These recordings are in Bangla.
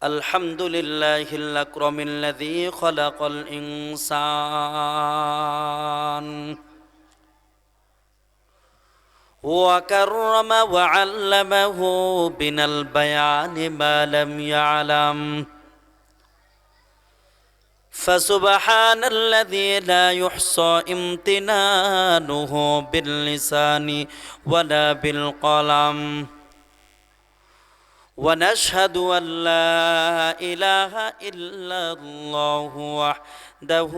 الحمد لله الأكرم الذي خلق الإنسان وكرم وعلمه من البيان ما لم يعلم فسبحان الذي لا يحصى امتنانه باللسان ولا بالقلم ونشهد أن لا إله إلا الله وحده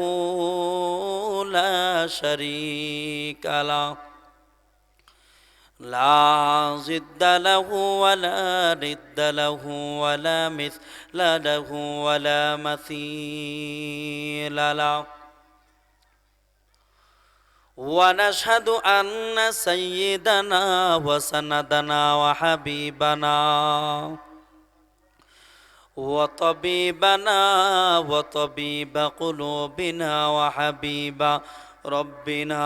لا شريك له لا ضد له ولا ند له ولا مثل له ولا مثيل له ونشهد أن سيدنا وسندنا وحبيبنا وطبيبنا وطبيب قلوبنا وحبيب ربنا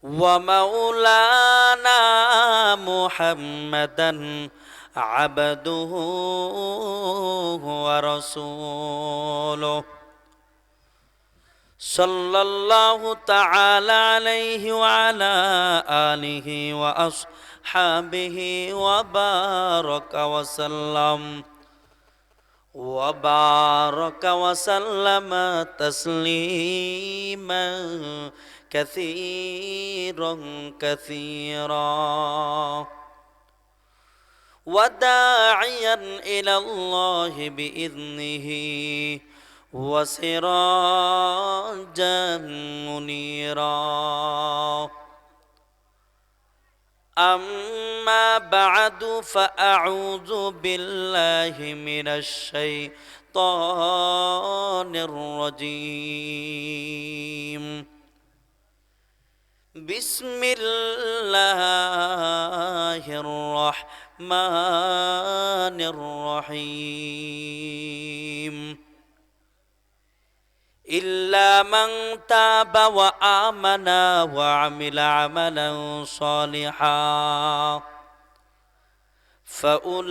ومولانا محمدا عبده ورسوله صلى الله تعالى عليه وعلى آله وأصحابه وبارك وسلم تسليما كثيرا كثيرا وداعيا إلى الله بإذنه وسراجا منيرا أما بعد فأعوذ بالله من الشيطان الرجيم بسم الله الرحمن الرحيم إلا من تاب وآمن وعمل عملا صالحا فأولئك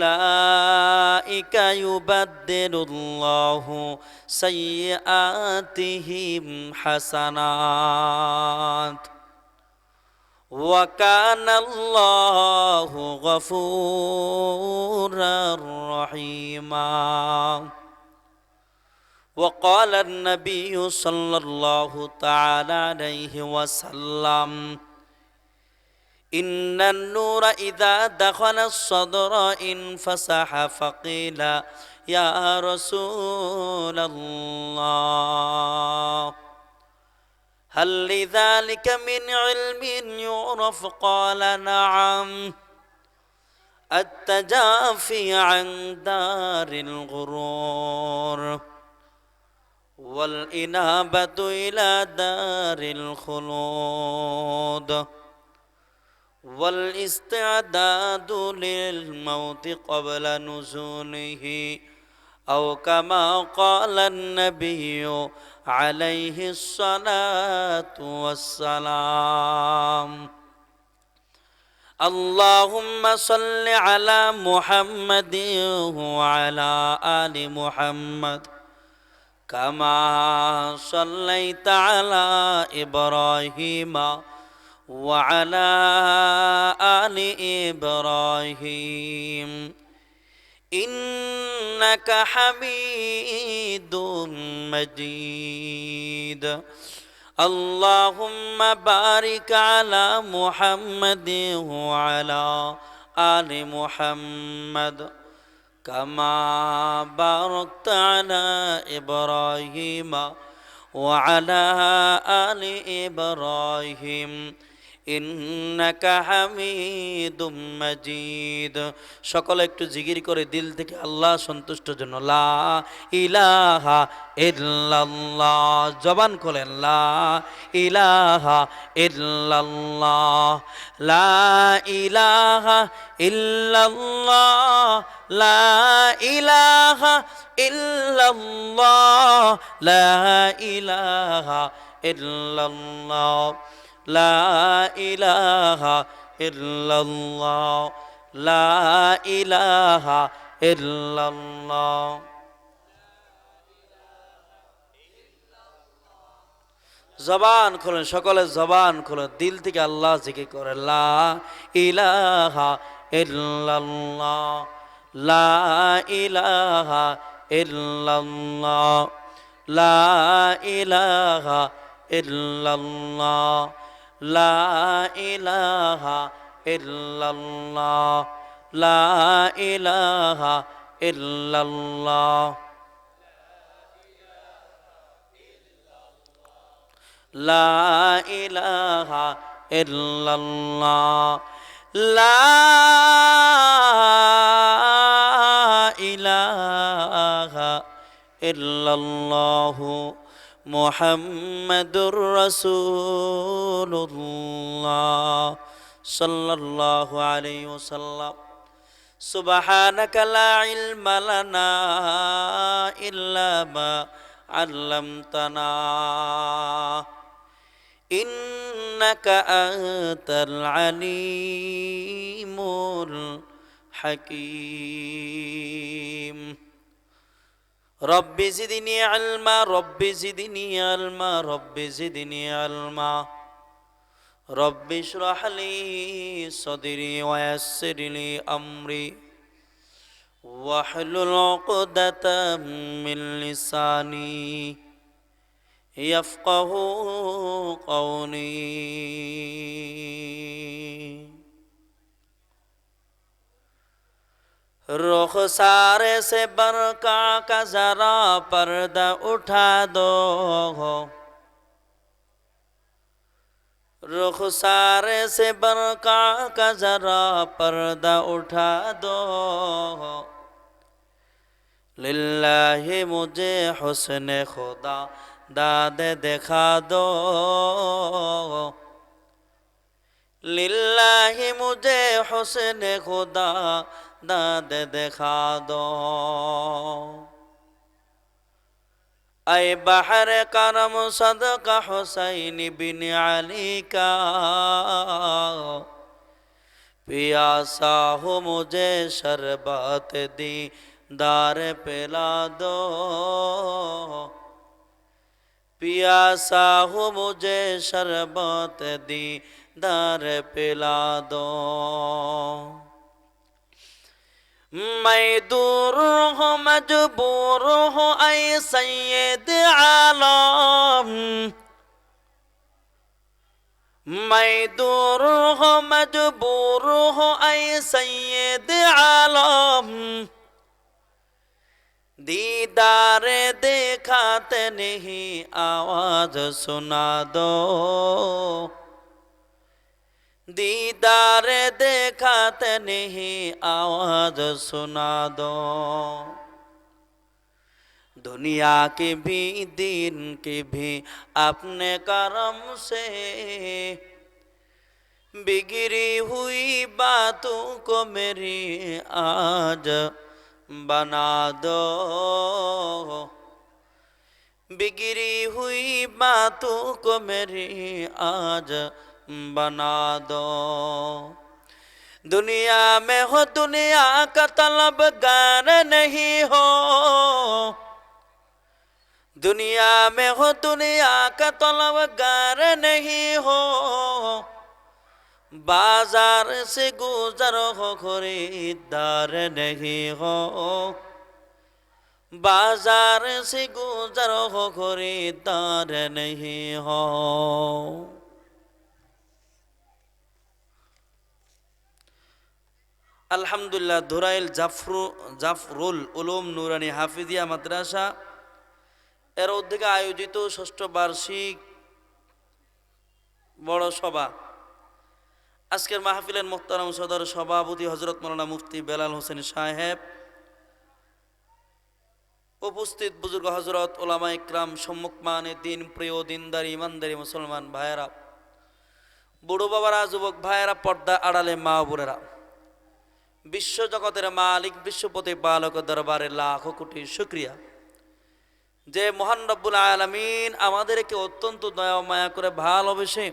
يبدل الله سيئاتهم حسنات وكان الله غفورا رحيما وقال النبي صلى الله تعالى عليه وسلم إن النور إذا دخل الصدر انفسح فقيل يا رسول الله هل لذلك من علم يعرف قال نعم التجافي عن دار الغرور والإنابة إلى دار الخلود والاستعداد للموت قبل نزوله أو كما قال النبي عليه الصلاة والسلام اللهم صل على محمد وعلى آل محمد كما صليت على إبراهيم وعلى آل إبراهيم إنك حميد مجيد اللهم بارك على محمد وعلى آل محمد كما باركت على إبراهيم وعلى آل إبراهيم إنك حميد مجيد সকলে একটু জিকির করে দিল থেকে আল্লাহ সন্তুষ্টের জন্য লা ইলাহা ইল্লাল্লাহ জবান খোলেন লা ইলাহা ইল্লাল্লাহ লা ইলাহা ইল্লাল্লাহ লা ইলাহা ইল্লাল্লাহ লা ইলাহা ইল্লাল্লাহ لا إله إلا الله লা ইলাহা ইল্লাল্লাহ। জবান খুলেন, সকলে জবান খুলেন, দিল থেকে আল্লাহ জিকির করে লা ইলাহা ইল্লাল্লাহ, লা ইলাহা ইল্লাল্লাহ, লা ইলাহা ইল্লাল্লাহ, লা ইলাহা ইল্লাল্লাহ, লা ইলাহা ইল্লাল্লাহ, লা ইলাহা ইল্লাল্লাহ, লা ইলাহা ইল্লাল্লাহু মুহাম্মাদুর রাসূলুল্লাহ সাল্লাল্লাহু আলাইহি ওয়াসাল্লাম। সুবহানাকা লা ইলমা লানা ইল্লা মা আল্লামতানা ইন্নাকা আনতাল আলিমুল হাকীম। রব্বি জিদনি ইলমা, রব্বি জিদনি ইলমা, রব্বি জিদনি ইলমা, রব্বি ইশরাহ লি সাদরি ওয়া ইয়াসসির লি আমরি ওয়াহলুল উকদাতাম মিন লিসানি ইয়াফকাহু কওলি। रुखसारे से बरका का जरा पर्दा उठा दो, रुखसारे से बरका का जरा पर्दा उठा दो, लिल्लाहि मुझे हुस्न खुदा दाद दिखा दो, लिल्लाहि मुझे हुस्न खुदा दाद दिखा दो। ऐ बहर करम सदका हुसैन बिन अली का, पियासा हो मुझे शरबत दी दार पिला दो, पियासा हो मुझे शरबत दी दार पिला दो। मैं दूर हूँ मजबूर हूँ ऐ सैयद आलम, मैं दूर हूँ मजबूर हूँ ऐ सैयद आलम, दीदार दिखाते नहीं आवाज सुना दो, दीदार दिखाते नहीं आवाज सुना दो। दुनिया की भी दीन की भी अपने करम से बिगड़ी हुई बातों को मेरी आज बना दो, बिगड़ी हुई बातों को मेरी आज बना दो। दुनिया में हो दुनिया का तलबगार नहीं हो, दुनिया में हो दुनिया का तलबगार नहीं हो, बाजार से गुजर हो खरीदार नहीं हो, बाजार से गुजर हो खरीदार नहीं हो। আলহামদুলিল্লাহ ধুরাইল জাফরুল উলুম নুরানি হাফিজিয়া মাদ্রাসা এর উদ্যোগে আয়োজিত ষষ্ঠ বার্ষিক বড় সভা। আজকের মাহফিলের মোহতারাম সদর সভাপতি হযরত মাওলানা মুফতি বেলাল হোসেন সাহেব, উপস্থিত বুজুর্গ হযরত উলামা ইকরাম, সম্মুখমানে দিন প্রিয় দিনদার ইমানদারি মুসলমান ভাইয়েরা, বুড়ো বাবারা, যুবক ভাইয়েরা, পর্দা আড়ালে মা বোনেরা, বিশ্ব জগতের মালিক বিশ্বপতি বালক দরবারে লাখো কোটি শুকরিয়া যে মহান রব্বুল আলামিন আমাদেরকে অত্যন্ত দয়া মায়া করে ভালোবেসে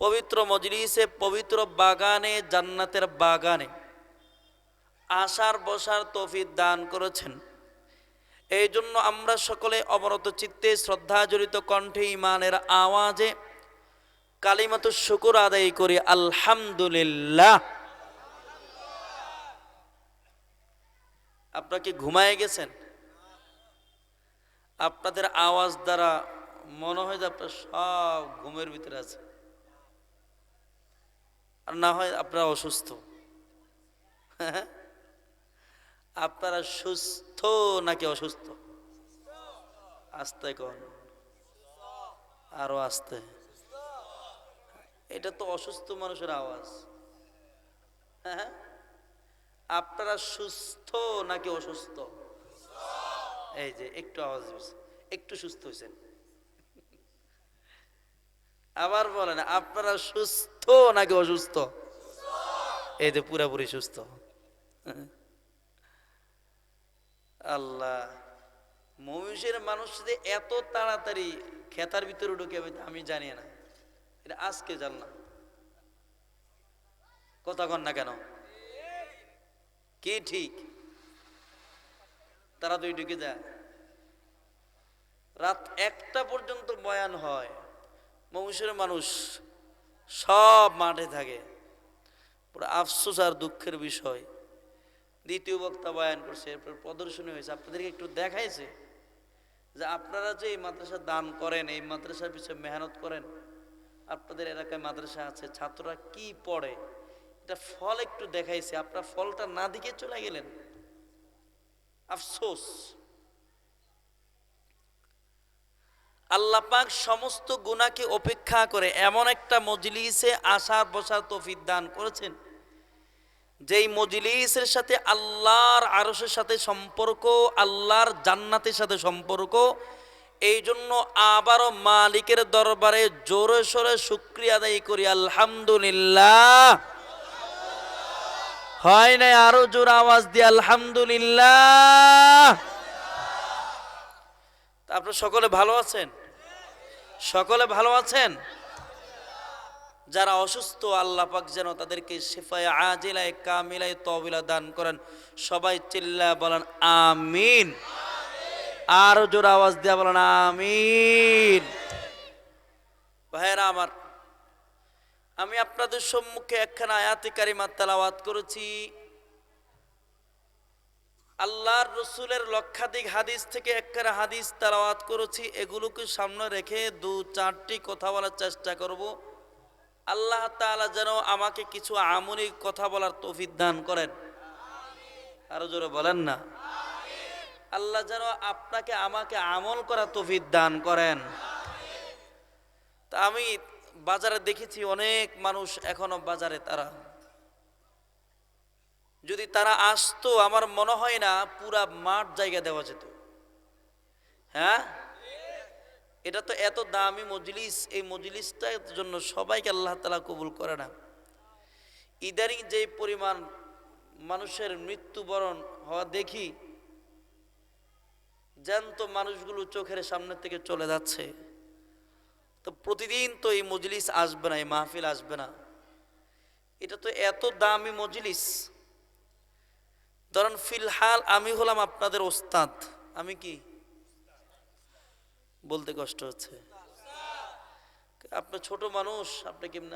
পবিত্র মজলিসে, পবিত্র বাগানে, জান্নাতের বাগানে আসার বসার তৌফিক দান করেছেন। এই জন্য আমরা সকলে অবনত চিত্তে শ্রদ্ধা জড়িত কণ্ঠে ইমানের আওয়াজে কালিমাতুশ শুকর আদায় করি আলহামদুলিল্লাহ। আপনারা কি ঘুমায় গেছেন? আপনাদের আওয়াজ দ্বারা মনে হয় যে আপনারা সব ঘুমের ভিতরে আছে, আর না হয় আপনারা অসুস্থ। আপনারা সুস্থ নাকি অসুস্থ? আস্তে কন, আরো আস্তে। এটা তো অসুস্থ মানুষের আওয়াজ। হ্যাঁ, আপনারা সুস্থ নাকি অসুস্থ? এই যে একটু আওয়াজ, একটু সুস্থ হয়েছেন। আবার বলেন, আপনারা সুস্থ নাকি অসুস্থ? এই যে পুরাপুরি সুস্থ। আল্লাহ, মহিষের মানুষ যে এত তাড়াতাড়ি খেতার ভিতরে ঢুকে আমি জানি না, এটা আজকে জানলাম। কথা কন না কেন? কি ঠিক? তারা দুই ঢুকে যায়, রাত 1টা পর্যন্ত বয়ান হয়, মহিষের মানুষ সব মাঠে থাকে। পুরো আফসোস আর দুঃখের বিষয়, দ্বিতীয় বক্তা বয়ান করছে, এরপর প্রদর্শনী হয়েছে, আপনাদেরকে একটু দেখাইছে যে আপনারা যে এই মাদ্রাসা দান করেন, এই মাদ্রাসার পিছনে মেহনত করেন, আপনাদের এলাকায় মাদ্রাসা আছে, ছাত্ররা কি পড়ে, এটা ফল একটু দেখাইছে, আপনারা ফলটা না দিকে চলে গেলেন। আফসোস। আল্লাহ পাক সমস্ত গুনাহকে উপেক্ষা করে এমন একটা মজলিসে আসার বসার তৌফিক দান করেছেন, যেই মজলিসের সাথে আল্লাহর আরশের সাথে সম্পর্ক, আল্লাহর জান্নাতের সাথে সম্পর্ক। এই জন্য আবারও মালিকের দরবারে জোরে সোরে শুকরিয়া আদায় করি আলহামদুলিল্লাহ। হয় না? আরো জোর আওয়াজ দিয়ে আলহামদুলিল্লাহ। আপনারা সকলে ভালো আছেন? সকলে ভালো আছেন? যারা অসুস্থ, আল্লাহ পাক যেন তাদেরকে শিফায়ে আজিলায়ে কামিলায়ে তওবিলা দান করেন। সবাই চিল্লা বলেন আমিন। আরো জোর আওয়াজ দিয়ে বলেন আমিন। ভাইরা আমার, আমি আপনাদের সম্মুখে একখানা আয়াতে কারিমা তেলাওয়াত করেছি। আল্লাহর রসুলের লক্ষাধিক হাদিস থেকে একখানা হাদিস তেলাওয়াত করেছি। এগুলোকে সামনে রেখে 2-4টি কথা বলার চেষ্টা করব। আল্লাহ তাআলা যেন আমাকে কিছু আমলি কথা বলার তৌফিক দান করেন। আরো জোরে বলেন না। আল্লাহ যেন আপনাকে আমাকে আমল করা তৌফিক দান করেন। তা আমি বাজারে দেখেছি অনেক মানুষ এখনো বাজারে, তারা যদি তারা আসতো, আমার মনে হয় না পুরা মাঠ জায়গা দেওয়া যেত। হ্যাঁ, এটা তো এত দামি মজলিস, এই মজলিসটার জন্য সবাইকে আল্লাহ তাআলা কবুল করে না। ইদারিং যে পরিমাণ মানুষের মৃত্যুবরণ হওয়া দেখি, জ্যান্ত মানুষগুলো চোখের সামনে থেকে চলে যাচ্ছে, তো প্রতিদিন তো এই মজলিস আসবে না, এই মাহফিল আসবে না। এটা তো এত দামি মজলিস। ধরেন ফিলহাল আমি হলাম আপনাদের ওস্তাদ, আমি কি বলতে কষ্ট হচ্ছে, আপনি ছোট মানুষ, আপনি কেমনে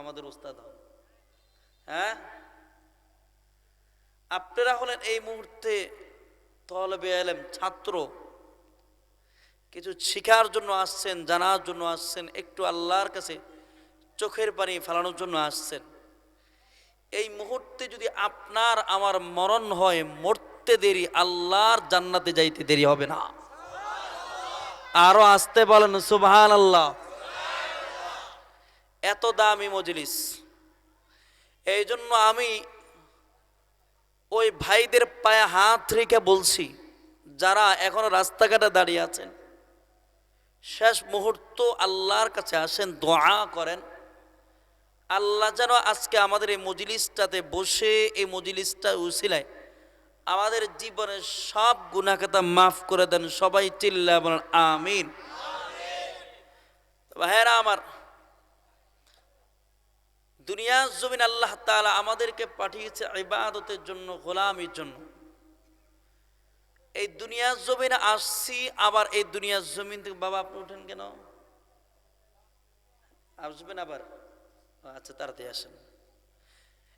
আমাদের ওস্তাদ হন? হ্যাঁ, আপনারা হলেন এই মুহূর্তে তলবে ইলম, ছাত্র, কিছু শিখার জন্য আসছেন, জানার জন্য আসছেন, একটু আল্লাহর কাছে চোখের পানি ফেলানোর জন্য আসছেন। এই মুহূর্তে যদি আপনার আমার মরণ হয়, মরতে দেরি, আল্লাহর জান্নাতে যাইতে দেরি হবে না। আরো আসতে বলেন সুবহানাল্লাহ। এত দামি মজলিস। এই জন্য আমি ওই ভাইদের পায়ে হাত রেখে বলছি, যারা এখনো রাস্তাঘাটে দাঁড়িয়ে আছেন, শেষ মুহূর্ত আল্লাহর কাছে আসেন, দোয়া করেন, আল্লাহ যেন আজকে আমাদের এই মজলিসটাতে বসে, এই মজলিসটা উসিলায় আমাদের জীবনের সব গুনাহ খাতা মাফ করে দেন। সবাই চিল্লা বলেন আমিন। ভাইয়েরা আমার, দুনিয়ার জমিন আল্লাহ তাআলা আমাদেরকে পাঠিয়েছে ইবাদতের জন্য, গোলামির জন্য। এই দুনিয়ার জমিনে আসছি, আবার এই দুনিয়ার জমিন থেকে, বাবা আপনি উঠেন কেন, আসবেন আবার? আচ্ছা তাড়াতাড়ি আসেন।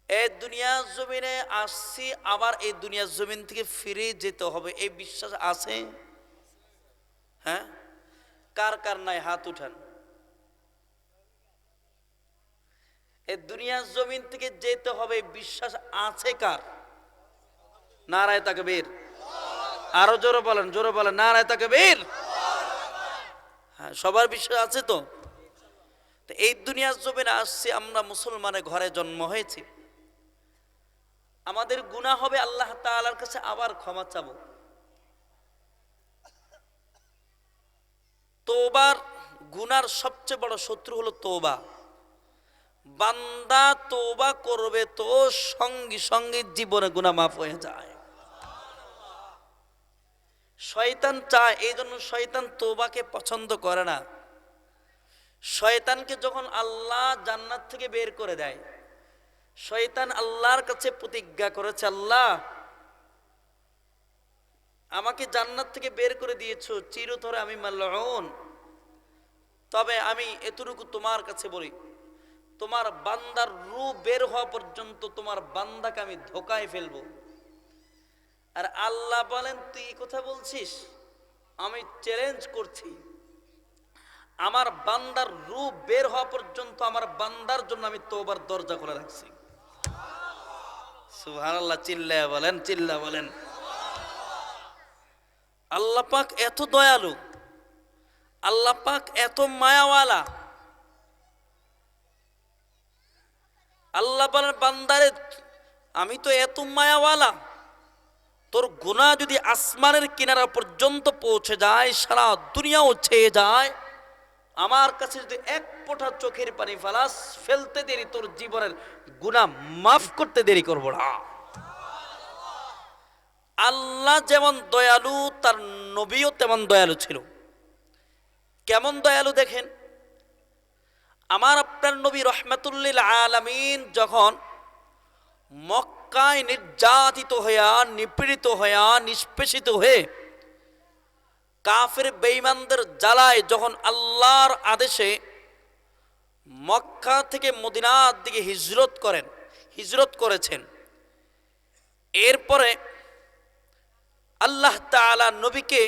এই দুনিয়ার জমিনে আসছি, আবার এই দুনিয়ার জমিন থেকে ফিরে যেতে হবে, এই বিশ্বাস আছে? হ্যাঁ, কার কার নাই হাত উঠান। এই দুনিয়ার জমিন থেকে যেতে হবে বিশ্বাস আছে কার? নারায়ে তাকবীর। আরো জোরে বলেন, জোরে বলেন, নারায়ে তাকবীর। হ্যাঁ, সবার বিশ্বাস আছে তো? এই দুনিয়ার জমিনে আসছি, আমরা মুসলমানের ঘরে জন্ম হয়েছি। আমাদের গুনাহ হবে, আল্লাহ তাআলার কাছে আবার ক্ষমা চাবো। তওবার গুনার সবচেয়ে বড় শত্রু হলো তওবা। বান্দা তওবা করবে তো সঙ্গে সঙ্গে জীবনে গুনাহ মাফ হয়ে যায়। শয়তান চায়, এই জন্য শয়তান তওবাকে পছন্দ করে না। শয়তানকে যখন আল্লাহ জান্নাত থেকে বের করে দেয়, শয়তান আল্লাহর কাছে প্রতিজ্ঞা করেছে, আল্লাহ আমাকে জান্নাত থেকে বের করে দিয়েছো, চিরতরে আমি মালউন, তবে আমি এতটুকু তোমার কাছে বলি, তোমার বান্দার রূহ বের হওয়া পর্যন্ত তোমার বান্দাকে আমি ধোকায় ফেলবো। আর আল্লাহ বলেন, তুই এই কথা বলছিস, আমি চ্যালেঞ্জ করছি, আমার বান্দার রূহ বের হওয়া পর্যন্ত আমার বান্দার জন্য আমি তওবার দরজা খুলে রাখছি। সুবহানাল্লাহ, চিল্লায়া বলেন, চিল্লা বলেন। আল্লাহ পাক এত দয়ালু, আল্লাহ পাক এত মায়াওয়ালা। আল্লাহ বলেন, বান্দারে আমি তো এত মায়াওয়ালা, তোর গুনাহ যদি আসমানের কিনারা পর্যন্ত পৌঁছে যায়, সারা দুনিয়াও ছেয়ে যায়, আমার কাছে যদি এক ফোঁটা চোখের পানি ফেলতে দেরি, তোর জীবনের গুনাহ মাফ করতে দেরি করব না। আল্লাহ যেমন দয়ালু, তার নবীও তেমন দয়ালু ছিল। কেমন দয়ালু দেখেন, আমার আপনার নবী রহমাতুল্লিল আলামিন যখন মক্কায় নির্যাতিত হইয়া, নিপীড়িত হইয়া, নিষ্পেষিত হয়ে, কাফের বেঈমানদের জ্বালায় যখন আল্লাহর আদেশে মক্কা থেকে মদিনার দিকে হিজরত করেছেন, এরপরে আল্লাহ তাআলা নবীকে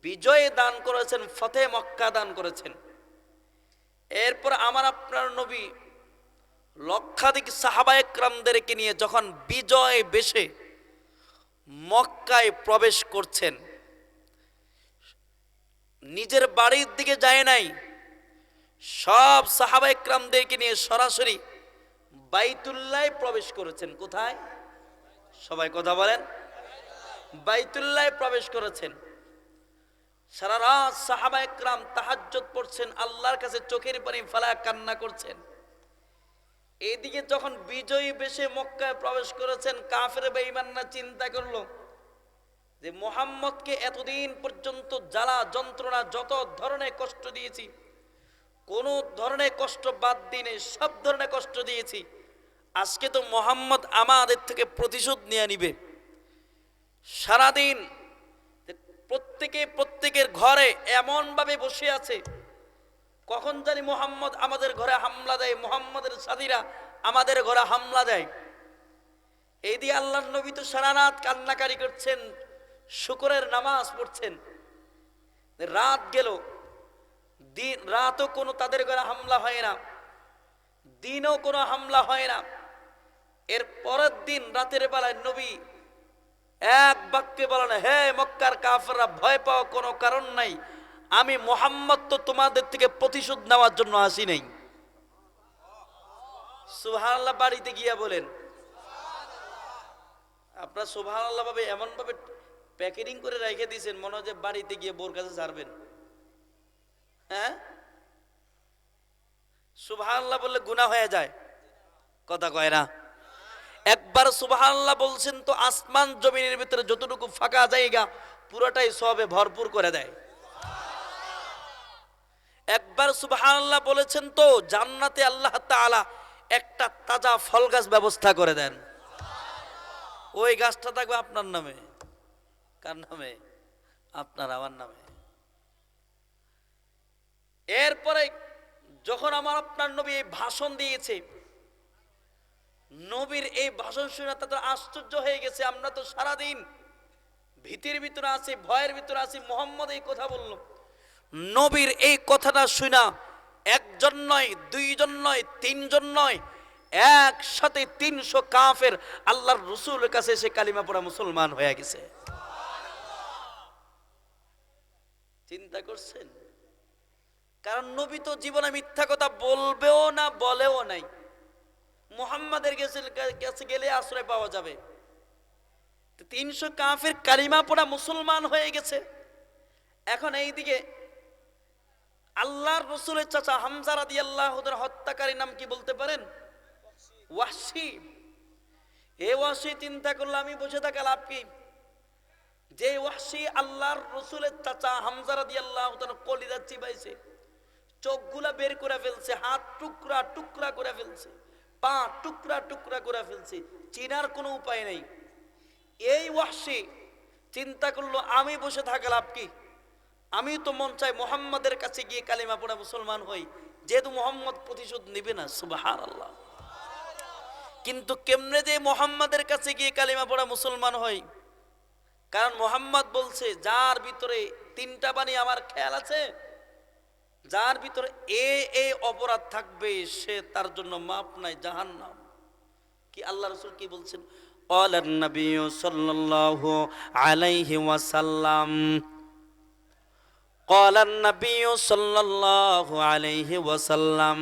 বিজয় দান করেছেন, ফতে মক্কা দান করেছেন। এরপর আমার আপনার নবী লক্ষাধিক সাহাবায়ে কেরামদেরকে নিয়ে যখন বিজয় বেশে মক্কায় প্রবেশ করছেন, নিজের বাড়ির দিকে যায় নাই, সব সাহাবায়ে কেরামদেরকে নিয়ে সরাসরি বাইতুল্লাহে প্রবেশ করেছেন। কোথায়? সবাই কথা বলেন, বাইতুল্লাহে প্রবেশ করেছেন। সারা রাত সাহাবায়ে কেরাম তাহাজ্জুদ পড়ছেন, আল্লাহর কাছে চোখের পানি ফেলা কান্না করছেন। এদিকে যখন বিজয়ী বেশে মক্কায় প্রবেশ করেছেন, কাফের বেঈমানরা চিন্তা করলো যে মুহাম্মদকে এতদিন পর্যন্ত জ্বালা যন্ত্রণা, যত ধরনের কষ্ট দিয়েছি, কোন ধরনের কষ্ট বাদ দিনে সব ধরনের কষ্ট দিয়েছি, আজকে তো মুহাম্মদ আমাদের থেকে প্রতিশোধ নিয়ে নিবে। সারাদিন প্রত্যেকের ঘরে এমন ভাবে বসে আছে, কখন জানি মুহাম্মদ আমাদের ঘরে হামলা দেয়, মুহাম্মদের সাথীরা আমাদের ঘরে হামলা দেয়। এই দিয়ে আল্লাহর নবী তো সারা রাত কান্নাকারি করছেন, শুকরের নামাজ পড়ছেন। রাত গেল, দিন রাতও কোনো তাদের ঘরে হামলা হয় না, দিনও কোনো হামলা হয় না। এর পরের দিন রাতের বেলায় নবী এক বাক্যে বলেন, হে মক্কার কাফেররা, ভয় পাওয়ার কোনো কারণ নাই, আমি মুহাম্মদ তো তোমাদের থেকে প্রতিশোধ নেওয়ার জন্য আসি নাই। সুবহানাল্লাহ, বাড়িতে গিয়া বলেন। আপনারা সুবহানাল্লাহ ভাবে এমন ভাবে প্যাকেটিং করে রেখে দিয়েছেন, মনে হয় যে বাড়িতে গিয়ে বোর কাছে ছাড়বেন। হ্যাঁ, সুবহানাল্লাহ বললে গুনাহ হয়ে যায়, কথা কয় না। একবার সুবহানাল্লাহ বলছেন তো আসমান জমিনের ভিতরে যতটুকু ফাঁকা জায়গা পুরোটাই সবে ভরপুর করে দেয়। একবার সুবহানাল্লাহ বলেছেন তো জান্নাতে আল্লাহ তাআলা একটা তাজা ফল গাছ ব্যবস্থা করে দেন। ওই গাছটা থাকবে আপনার নামে। কার নামে? আপনার আমার নামে। এরপরে যখন আমার আপনার নবী এই ভাষণ দিয়েছে, নবীর এই ভাষণ শুনে তাদের আশ্চর্য হয়ে গেছে। আমরা তো সারাদিন ভীতির ভিতরে আছি, ভয়ের ভিতরে আছি, মুহাম্মদ এই কথা বলল। নবীর এই কথাটা শুনা একজন নয়, দুইজন নয়, তিনজন নয়, একসাথে ৩০০ কাফের আল্লাহর রাসূলের কাছে এসে কালিমা পড়া মুসলমান হয়ে গেছে। চিন্তা করছেন? কারণ নবী তো জীবনে মিথ্যা কথা বলবেও না, বলেও নাই। মুহাম্মাদের কাছে গেলে আশ্রয় পাওয়া যাবে। ৩০০ কাফের কালিমা পড়া মুসলমান হয়ে গেছে। এখন এইদিকে আল্লাহর রাসূলের চাচা হামজা রাদিয়াল্লাহু তাআলা হত্যাকারী নাম কি বলতে পারেন? ওয়াহশী। এই ওয়াহশী চিন্তা করলে আমি বসে থাকা লাভ কি? যে ওয়াহশী আল্লাহর রাসূলের চাচা হামজা রাদিয়াল্লাহু তাআলা কলিজা চিবাইছে, চোখগুলা বের করে ফেলছে, হাত টুকরা টুকরা করে ফেলছে, পা টুকরা টুকরা করে ফেলছে, চিনার কোনো উপায় নেই। এই ওয়াহশী চিন্তা করলো আমি বসে থাকা লাভ কি? আমি তো মন চাই মুহাম্মাদের কাছে গিয়ে কালিমা পড়া মুসলমান হই, যেহেতু মুহাম্মদ প্রতিশোধ নিবে না। সুবহানাল্লাহ। কিন্তু কেমনে যে মুহাম্মাদের কাছে গিয়ে কালিমা পড়া মুসলমান হয়? কারণ মুহাম্মদ বলছে যার ভিতরে ৩টা বাণী আমার খেয়াল আছে, যার ভিতরে এই অপরাধ থাকবে সে তার জন্য মাপ নাই, জাহান্নাম। কি আল্লাহ রাসূল কি বলছেন? ক্বালান নবিয়্যু সাল্লাল্লাহু আলাইহি ওয়াসাল্লাম, ক্বালান নবিয়্যু সাল্লাল্লাহু আলাইহি ওয়াসাল্লাম,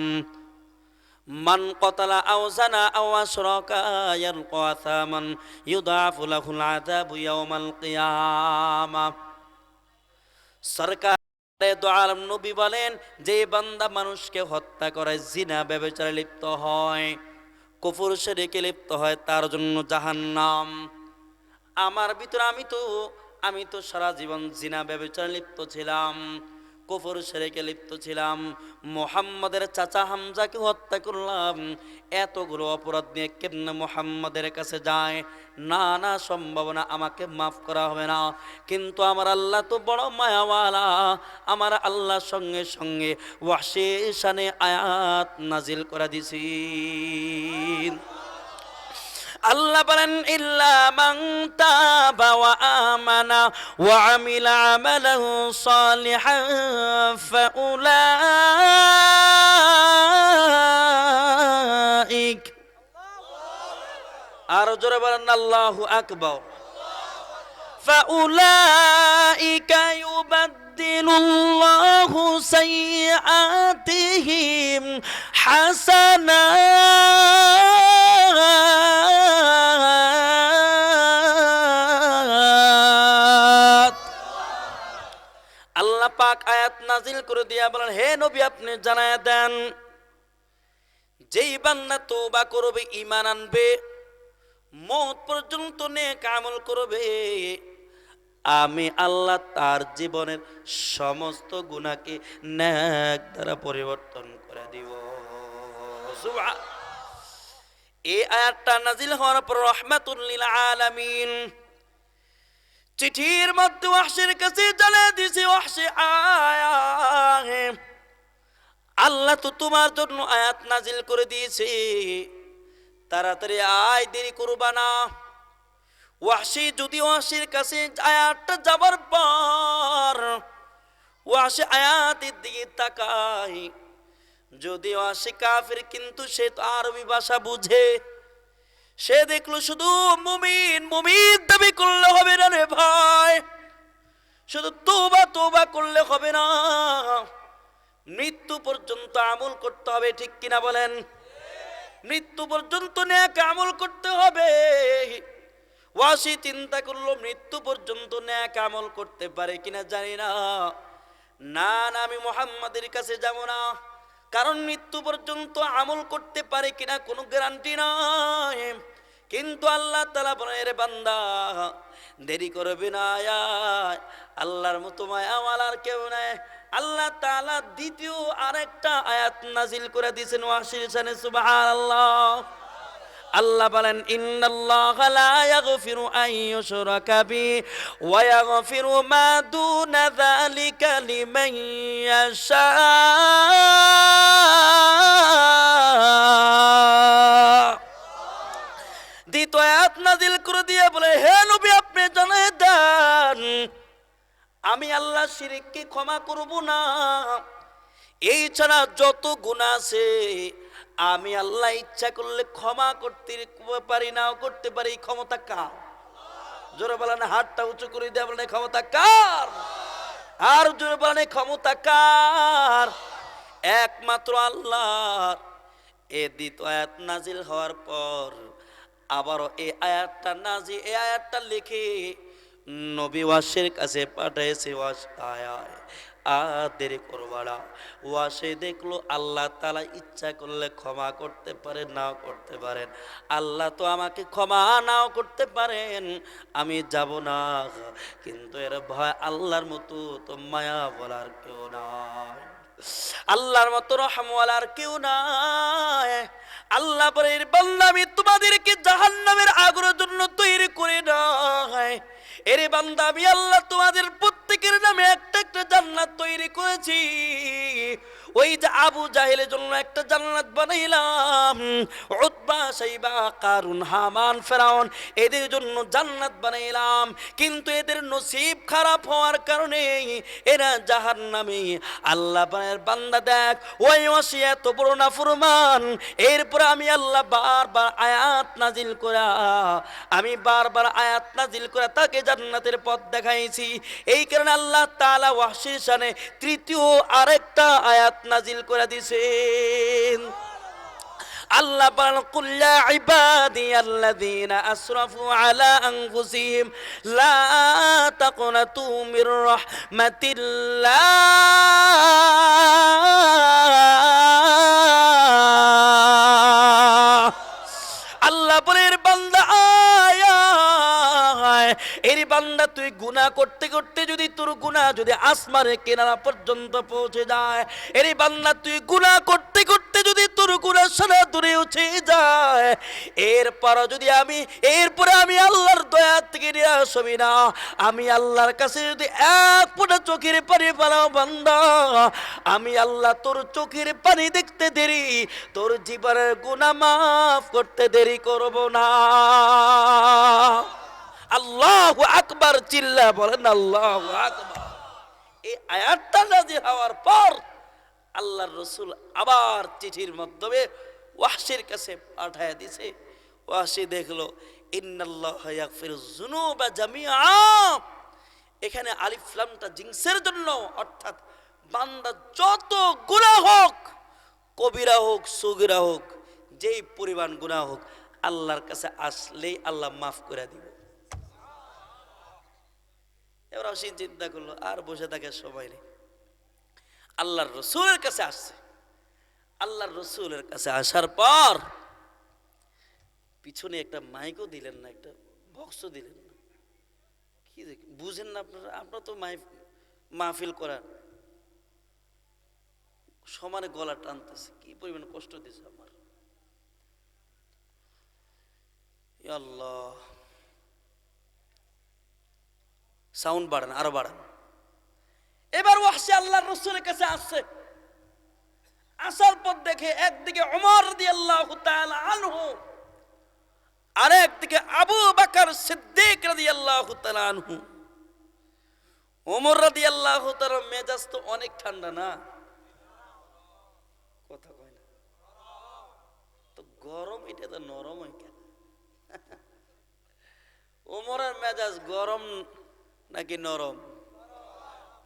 মান ক্বাতালা আও জানা আও আশরাকা ইয়ালকা আসামান ইউদাফু লাহুল আযাবু ইয়াওমাল কিয়ামাহ। সরকার দো আলম নবী বলেন, যে বান্দা মানুষকে হত্যা করে, জিনা ব্যভিচারে লিপ্ত হয়, কুফর শিরকে লিপ্ত হয়, তার জন্য জাহান্নাম। আমার ভিতরে আমি তো সারা জীবন জিনা ব্যভিচারে লিপ্ত ছিলাম, কুফর শিরকে লিপ্ত ছিলাম, মুহাম্মাদের চাচা হামজাকে হত্যা করলাম। এতগুলো অপরাধ নিয়ে কেমনে মুহাম্মাদের কাছে যায়? না না, সম্ভব না, আমাকে মাফ করা হবে না। কিন্তু আমার আল্লাহ তো বড় মায়াওয়ালা। আমার আল্লাহ সঙ্গে সঙ্গে ওয়াহশীর শানে আয়াত নাজিল করে দিছি। আল্লাহ বলেন, ইল্লা মান তাবা ওয়া আমানা ওয়া আমিলা আমালান সালিহান ফাউলাইক। আর জোরে বলেন আল্লাহু আকবার। ফাউলাইকা ইউবাদদিলুল্লাহু সাইয়্যাতিহিম হাসানাত। আল্লাহ পাক আয়াত নাজিল করে দিয়া বলেন, হে নবী আপনি জানায়া দেন, যেই বান্দা তওবা করবে, ঈমান আনবে, মওত পর্যন্ত নেক আমল করবে, আমি আল্লাহ তার জীবনের সমস্ত গুনাহকে নেক দ্বারা পরিবর্তন করে দিব। সুবহান। এই আয়াতটা নাজিল হওয়ার পর রাহমাতুল লিল আলামিন চিঠির মধ্যে ওয়াহশীর কাছে জানিয়ে দিয়েছে, ওয়াহশী আয়া, আল্লাহ তো তোমার জন্য আয়াত নাজিল করে দিয়েছে, তাড়াতাড়ি আয়, দেরি করবা না। ওয়াহশী যদি ওয়াহশীর কাছে আয়াতটা যাবার পর ওয়াহশী আয়াতের দিকে তাকায়, যদি ওয়াহশী কাফির, কিন্তু সে তো আরবি ভাষা বুঝে। সে দেখলো শুধু মুমিন মুমিন দাবি করলে হবে না রে ভাই, শুধু তওবা তওবা করলে হবে না, মৃত্যু পর্যন্ত আমল করতে হবে। ঠিক কিনা বলেন? মৃত্যু পর্যন্ত নেক আমল করতে হবে। ওয়াহশী চিন্তা করলো মৃত্যু পর্যন্ত নেক আমল করতে পারে কিনা জানি না, না না, আমি মুহাম্মাদের কাছে যাব না, কারণ মৃত্যু পর্যন্ত আমল করতে পারে কিনা কোনো গ্যারান্টি নাই। কিন্তু আল্লাহ তাআলা বলেন, রে বান্দা দেরি করবে না, আল্লাহর মতো মায়াওয়ালা আর কেউ নাই। আল্লাহ তাআলা দ্বিতীয় আরেকটা আয়াত নাজিল করে দিয়েছেন ওয়াসির শানে সুবহানাল্লাহ। আল্লাহ বলেন ইন্নাল্লাহা লা ইয়াগফিরু আন ইউশরাকা বিহি ওয়া ইয়াগফিরু মা দুনা যালিকা লিমান ইয়াশা। দ্বিতীয় আয়াত নাজিল করে দিয়ে বলে, হে নবী আপনি জানিয়ে দেন আমি আল্লাহ শিরককে ক্ষমা করব না, এই ছাড়া যত গুনাহ আছে আমি আল্লাহ ইচ্ছা করলে ক্ষমা করতে পারি, নাও করতে পারি। ক্ষমতা কার? জোরে বলেন, হাতটা উঁচু করে দেয়া বলেন ক্ষমতা কার? আর জোরে বলেন ক্ষমতা কার? একমাত্র আল্লাহর। এ দ্বিতীয় আয়াত নাজিল হওয়ার পর আবারও এই আয়াতটা লিখে নবী ওয়াসের কাছে পাঠাইছে। ওয়াস আয়ায় দেরি করবাড়া। ওয়াসে দেখলো আল্লাহ তাআলা ইচ্ছা করলে ক্ষমা করতে পারেন, নাও করতে পারেন। আল্লাহ তো আমাকে ক্ষমা নাও করতে পারেন, আমি যাব না, কিন্তু এর ভয় আল্লাহর মতো তো মায়া বলার কেউ নাই, আল্লাহর মতো রহমওয়ালার কেউ নাই। আল্লাহ বলেন বান্দা আমি তোমাদেরকে জাহান্নামের আগুনের জন্য তৈরি করে নাই, এরে বান্দা আমি আল্লাহ তোমাদের প্রত্যেকের নামে একটা একটা জান্নাত তৈরি করেছি। ওই যে আবু জাহেলের জন্য একটা জান্নাত বানাইলাম, উতবা সাইবা কারুন হামান ফেরাউন এদের জন্য জান্নাত বানাইলাম, কিন্তু এদের নসিব খারাপ হওয়ার কারণে এরা জাহান্নামে। আল্লাহ বলেন বান্দা দেখ ওই ওয়াসি এত বড় নাফরমান, এরপর আমি আল্লাহ বারবার আয়াত নাজিল করে তাকে জান্নাতের পথ দেখাইছি। এই কারণে আল্লাহ তাআলা ওয়াসির শানে তৃতীয় আরেকটা আয়াত নাজিল করে দিয়েছেন। আল্লাহ বলেন কুল ইয়া ইবাদিয়াল্লাযীনা আসরাফু আলা আনফুসিহিম লা তাকনাতু মির রাহমাতিল্লাহ। আল্লাহ বলেন বান্দা এর বান্দা তুই গুনাহ করতে করতে যদি তোর গুনাহ যদি আসমানের কিনারা পর্যন্ত পৌঁছে যায়, এর বান্দা তুই গুনাহ করতে করতে যদি তোর গুনাহ সারা দূরে উঠে যায়, এরপরে আমি আল্লাহর দয়া থেকে নিরাশ হবি না। আমি আল্লাহর কাছে যদি এক ফোঁটা চোখের পানি পালাও বান্দা, আমি আল্লাহ তোর চোখের পানি দেখতে দেরি, তোর জীবনের গুনাহ মাফ করতে দেরি করব না। আল্লাহু আকবার, চিল্লা বলেন আল্লাহু আকবার। এই আয়াতটা নাযিল হওয়ার পর আল্লাহর রাসূল আবার চিঠির মাধ্যমে ওয়াহশির কাছে পাঠায় দিয়েছে। ওয়াহশি দেখলো ইন্নাল্লাহা ইয়াগফিরুয যুনুবা জামিআ, এখানে আলিফ লামটা জিনসের জন্য, অর্থাৎ বান্দা যত গুনাহ হোক, কবিরা হোক সগীরা হোক, যেই পরিমাণ গুনাহ হোক, আল্লাহর কাছে আসলেই আল্লাহ মাফ করে দিবে। এবার অসীম চিন্তা করলো আর বসে থাকার সময় নেই, আল্লাহর রাসূলের কাছে আসছে। আল্লাহর রাসূলের কাছে আসার পর পিছনে একটা মাইকও দিলেন না, একটা বক্সও দিলেন না। কি বুঝেন না আপনারা তো মাহফিল করার সমানে গলা টানতেছে, কি পরিমাণ কষ্ট দিছে আমার। ইয়া আল্লাহ, সাউন্ড বাড়ান, আরো বাড়ান। এবার ওয়াহশি আল্লাহর রাসূলের কাছে আসছে। আসার পর দেখে একদিকে ওমর রাদিয়াল্লাহু তাআলা আনহু, আর একদিকে আবু বকর সিদ্দিক রাদিয়াল্লাহু তাআলা আনহু। ওমর রাদিয়াল্লাহু তাআলা মেজাজ তো অনেক ঠান্ডা না, কথা কয় না তো, গরম এটা তো নরম হয় কেন? ওমরের মেজাজ গরম নাকি নরম?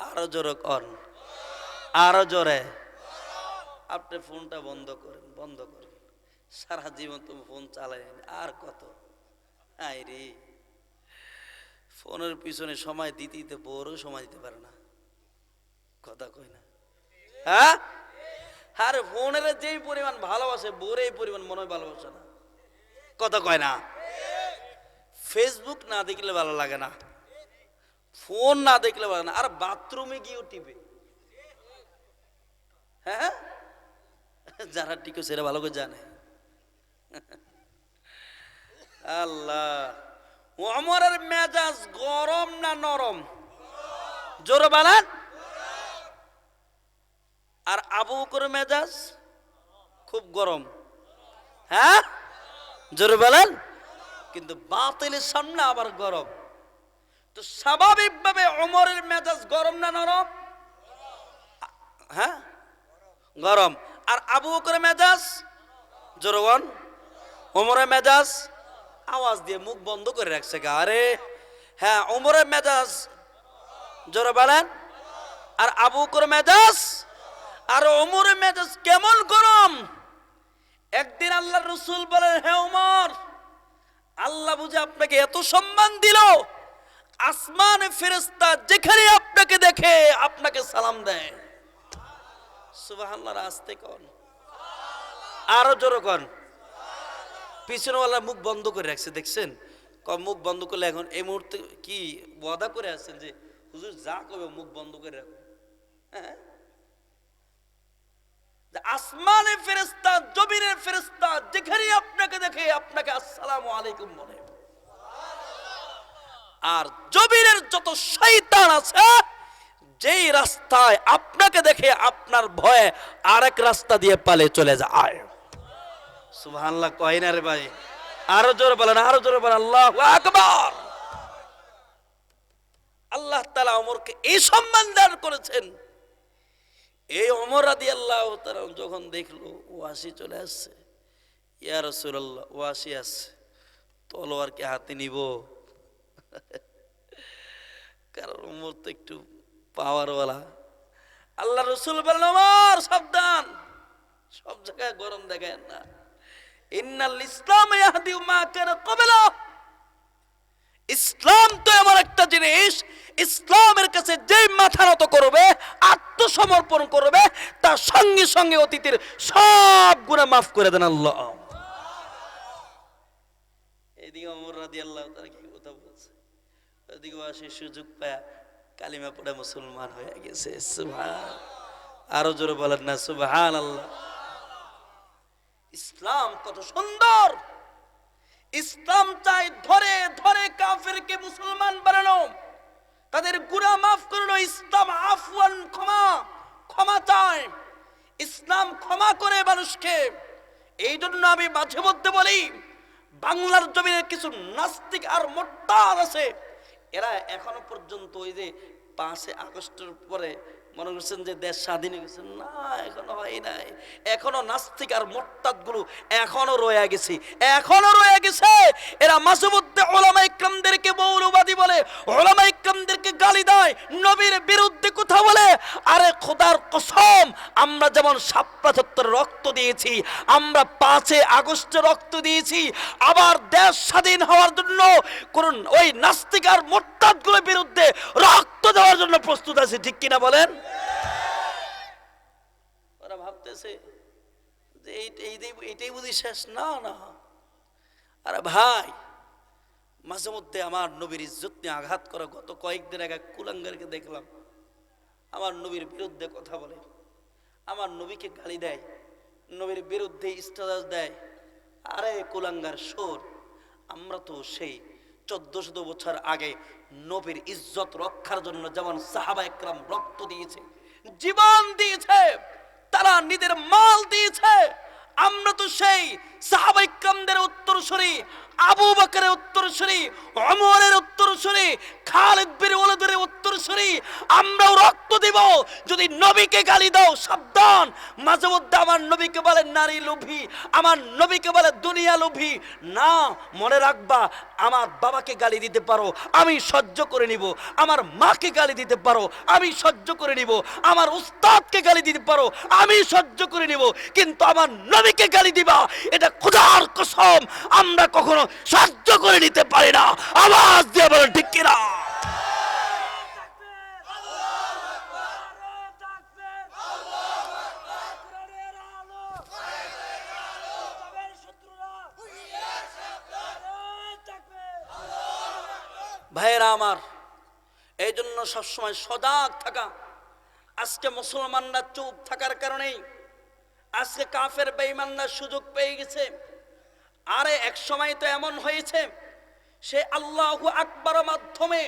আরো জোরে কর, আরো জোরে। আপনি ফোনটা বন্ধ করেন, সারা জীবন তুমি ফোন চালাইনি, আর কত? আইরে ফোনের পিছনে সময় দিতে দিতে বড়ও সময় দিতে পারে না, কথা কই না? হ্যাঁ, আর ফোনের যেই পরিমাণ ভালোবাসে বোরে এই পরিমাণ মনে হয় ভালোবাসে না, কথা কয় না? ফেসবুক না দেখলে ভালো লাগে না, ফোন না দেখলে ভালো না, আর বাথরুমে গিয়েও টিপে, হ্যাঁ, যারা টিকে সেটা ভালো করে জানে। আল্লাহ, ওমরের মেজাজ গরম না নরম? জোরে বলেন। আর আবু বকরের মেজাজ খুব গরম। হ্যাঁ, জোরে বলেন। কিন্তু বাতিলের সামনে আবার গরম। তো স্বাভাবিকভাবে ওমরের মেজাজ গরম না নরম? হ্যাঁ, গরম। আর আবু বকরের মেজাজ জোরে বলেন। ওমরের মেজাজ আওয়াজ দিয়ে মুখ বন্ধ করে রাখছে। আরে হ্যাঁ, ওমরের মেজাজ জোরে বলেন। আর আবু বকরের মেজাজ, আর ওমরের মেজাজ কেমন গরম। একদিন আল্লাহ রসুল বলেন, হে ওমর, আল্লাহ বুঝে আপনাকে এত সম্মান দিল, আসমানে ফেরেশতা যেখানে আপনাকে দেখে আপনাকে সালাম দেয়। সুবহানাল্লাহ। আস্তে কোন, আরো জোরে কোন। পিছনেওয়ালা মুখ বন্ধ করে রাখছে, দেখছেন? মুখ বন্ধ করলে এখন এই মুহূর্তে কি ওয়াদা করে আছেন যে হুজুর যা কবে মুখ বন্ধ করে রাখো? হ্যাঁ, আসমানে ফেরেশতা, জমিনের ফেরেশতা যেখানে আপনাকে দেখে আপনাকে আসসালামু আলাইকুম বলে। আর জমিনের যত শয়তান আছে, যেই রাস্তায় আপনাকে দেখে আপনার ভয়ে আরেক রাস্তা দিয়ে পালে চলে যায়। সুবহানাল্লাহ কয় না রে ভাই? আরো জোরে বলেন, আরো জোরে বলেন আল্লাহু আকবার। আল্লাহ তাআলা ওমরকে এই সম্মান দান করেছেন। এই ওমর রাদিয়াল্লাহু তাআলা যখন দেখলো ওয়াসি চলে আসছে, ইয়া রাসূলুল্লাহ ওয়াসি আসছে, তলোয়ার কি হাতে নিব? কারণ ওমর তো একটু পাওয়ারওয়ালা। আল্লাহ রসুল বলেন, ওমর সাবধান, সব জায়গায় গরম দেখায় না। ইন্নাল ইসলাম ইয়াহদি মা কানা ক্বাবলা। ইসলাম তো এমন একটা জিনিস, ইসলামের কাছে যেই মাথা নত করবে, আত্মসমর্পণ করবে, তার সঙ্গে সঙ্গে অতীতের সব গুনাহ মাফ করে দেন আল্লাহ। এদিকে ওমর রাদিয়াল্লাহু তাআলা কি কথা বলছে, ওদিকে আসে সুযোগ পায় কালিমা পড়ে মুসলমান হয়ে গেছে। সুবহান, আরো জোরে বলেন না সুবহানাল্লাহ। ইসলাম কত সুন্দর। ইসলাম চাই ধরে ধরে কাফেরকে মুসলমান বানানো, তাদের গুনাহ মাফ করলো। ইসলাম আফওয়ান, ক্ষমা, ক্ষমা চায়। ইসলাম ক্ষমা করে মানুষকে। এই জন্য আমি মাঝে মধ্যে বলি, বাংলার জমিনে কিছু নাস্তিক আর মোরতাদ আছে, এরা এখনো পর্যন্ত ওই যে 5 আগস্টের পরে মনে করছেন যে দেশ স্বাধীন হয়ে গেছে। না, এখনো হয় নাই। এখনো নাস্তিক আর মোরতাদ গুলো এখনো রয়ে গেছে, এখনো রয়ে গেছে। এরা মাঝে মধ্যে ওলামা ইকরামদেরকে মৌলবাদী বলে, ওলামা ইকরামদেরকে গালি দেয়, নবীর বিরুদ্ধে কথা বলে। আরে খোদার কসম, আমরা যেমন ৭৭ রক্ত দিয়েছি, আমরা 5 আগস্টে রক্ত দিয়েছি, আবার দেশ স্বাধীন হওয়ার জন্য করুন ওই নাস্তিক আর মোরতাদ গুলোর বিরুদ্ধে রক্ত দেওয়ার জন্য প্রস্তুত আছে। ঠিক কিনা বলেন? ওরা ভাবতেছে যে এইটাই বুঝি শেষ। না না, আরে ভাই, মাঝে মধ্যে আমার নবীর ইজ্জত নিয়ে আঘাত করা। গত কয়েকদিন আগে কুলাঙ্গারকে দেখলাম আমার নবীর বিরুদ্ধে কথা বলে, আমার নবীকে গালি দেয়, নবীর বিরুদ্ধে স্ট্যাটাস দেয়। আরে কুলাঙ্গার শোন, আমরা তো সেই 1400 বছর আগে নবীর ইজ্জত রক্ষার জন্য যেমন সাহাবা একরাম রক্ত দিয়েছে, জীবন দিয়েছে, তারা নিজের মাল দিয়েছে, আমরা তো সেই সাহাবা ইকরামদের উত্তরসূরি, আবু বকরের উত্তরসূরি, ওমরের উত্তরসূরি, খালিদ বিন ওয়ালিদের উত্তরসূরি। আমরাও রক্ত দিব। যদি নবীকে গালি দাও সাবধান। মাঝে মধ্যে আমার নবীকে বলে নারী লোভী, আমার নবীকে বলে দুনিয়া লোভী। না, মনে রাখবা, আমার বাবাকে গালি দিতে পারো, আমি সহ্য করে নিব। আমার মাকে গালি দিতে পারো, আমি সহ্য করে নিব। আমার উস্তাদকে গালি দিতে পারো, আমি সহ্য করে নিব। কিন্তু আমার নবীকে গালি দিবা, এটা খোদার কসম আমরা কখনো সহ্য করে নিতে পারি না। আওয়াজ দিয়ে বলো ঠিক কিনা? ভাইয়েরা আমার, এই জন্য সবসময় সজাগ থাকা। আজকে মুসলমানরা চুপ থাকার কারণেই আজকে কাফের বেঈমানরা সুযোগ পেয়ে গেছে। আরে এক সময় তো এমন হয়েছে, সে আল্লাহু আকবারের মাধ্যমে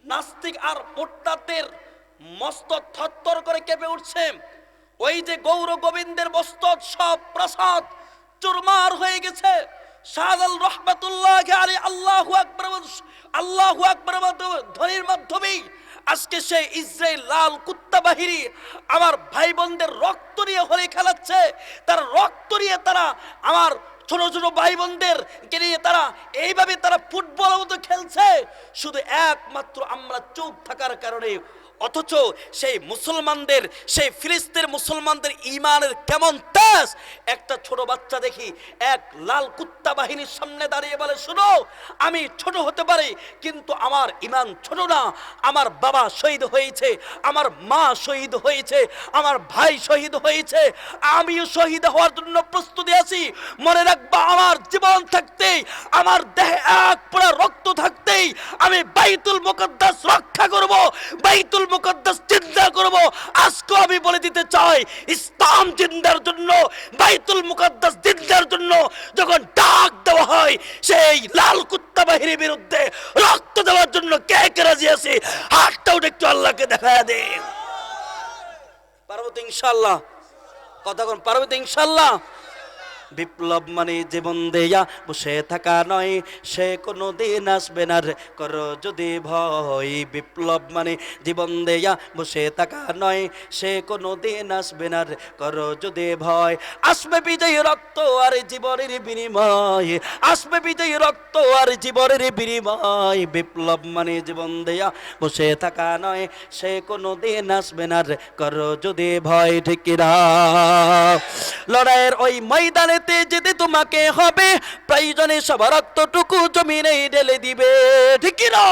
নাস্তিক আর মুরতাদদের মস্তক থরথর করে কেঁপে উঠছে। ওই যে গৌর গোবিন্দের মস্তক সব প্রসাদ চুরমার হয়ে গেছে। শাহজালাল রহমাতুল্লাহ আলাইহি আল্লাহু আকবার ধ্বনির মাধ্যমেই আজকে সেই ইসরায়েল লাল কুত্তা বাহিনী আমার ভাই বোনদের রক্ত নিয়ে হোলি খেলাচ্ছে। তার রক্ত নিয়ে তারা আমার ছোট ছোট ভাই বোনদের নিয়ে তারা এইভাবে তারা ফুটবলের মতো খেলছে, শুধু একমাত্র আমরা চুপ থাকার কারণে। অথচ সেই মুসলমানদের, সেই ফিলিস্তিনের মুসলমানদের ইমানের কেমন তেজ! একটা ছোট বাচ্চা দেখি এক লাল কুত্তা বাহিনীর সামনে দাঁড়িয়ে বলে, শুনো, আমি ছোট হতে পারি কিন্তু আমার ইমান ছোট না। আমার বাবা শহীদ হয়েছে, আমার মা শহীদ হয়েছে, আমার ভাই শহীদ হয়েছে, আমিও শহীদ হওয়ার জন্য প্রস্তুতি আছি। মনে রাখবা, আমার জীবন থাকতেই, আমার দেহে এক ফোঁটা রক্ত থাকতেই আমি বাইতুল মুকদ্দাস রক্ষা করব, বাইতুল মুকদ্দাস জিন্দা করব। আজকে আমি বলে দিতে চাই, ইসলাম জিন্দার জন্য, বাইতুল মুকদ্দাস জিন্দার জন্য যখন ডাক দেওয়া হয়, সেই লাল কুত্তা বাহিনীর বিরুদ্ধে রক্ত দেওয়ার জন্য কে কে রাজি আছে? হাতটা উঠে একটু আল্লাহকে দেখা দে। পারবো তো ইনশাআল্লাহ? কথা কোন পারবো তো ইনশাআল্লাহ? বিপ্লব মানে জীবন দেয়া বসে থাকা নয়, সে কোনো দিন আসবে না রে করো যদি ভয়। বিপ্লব মানে জীবন দেয়া বসে থাকা নয়, সে কোনো দিন আসবে না রে করো যদি ভয়। আসবে বিজয়ী রক্ত আর জীবনের বিনিময়, আসবে বিজয়ী রক্ত আর জীবনের বিনিময়। বিপ্লব মানে জীবন দেয়া বসে থাকা নয়, সে কোনো দিন আসবে না রে করো যদি ভয়। ঠিক কিনা? লড়াইয়ের ওই ময়দানে যেতে তোমাকে হবে, প্রয়োজনে সব রক্তটুকু জমিনে ঢেলে দিবে। ঠিক না?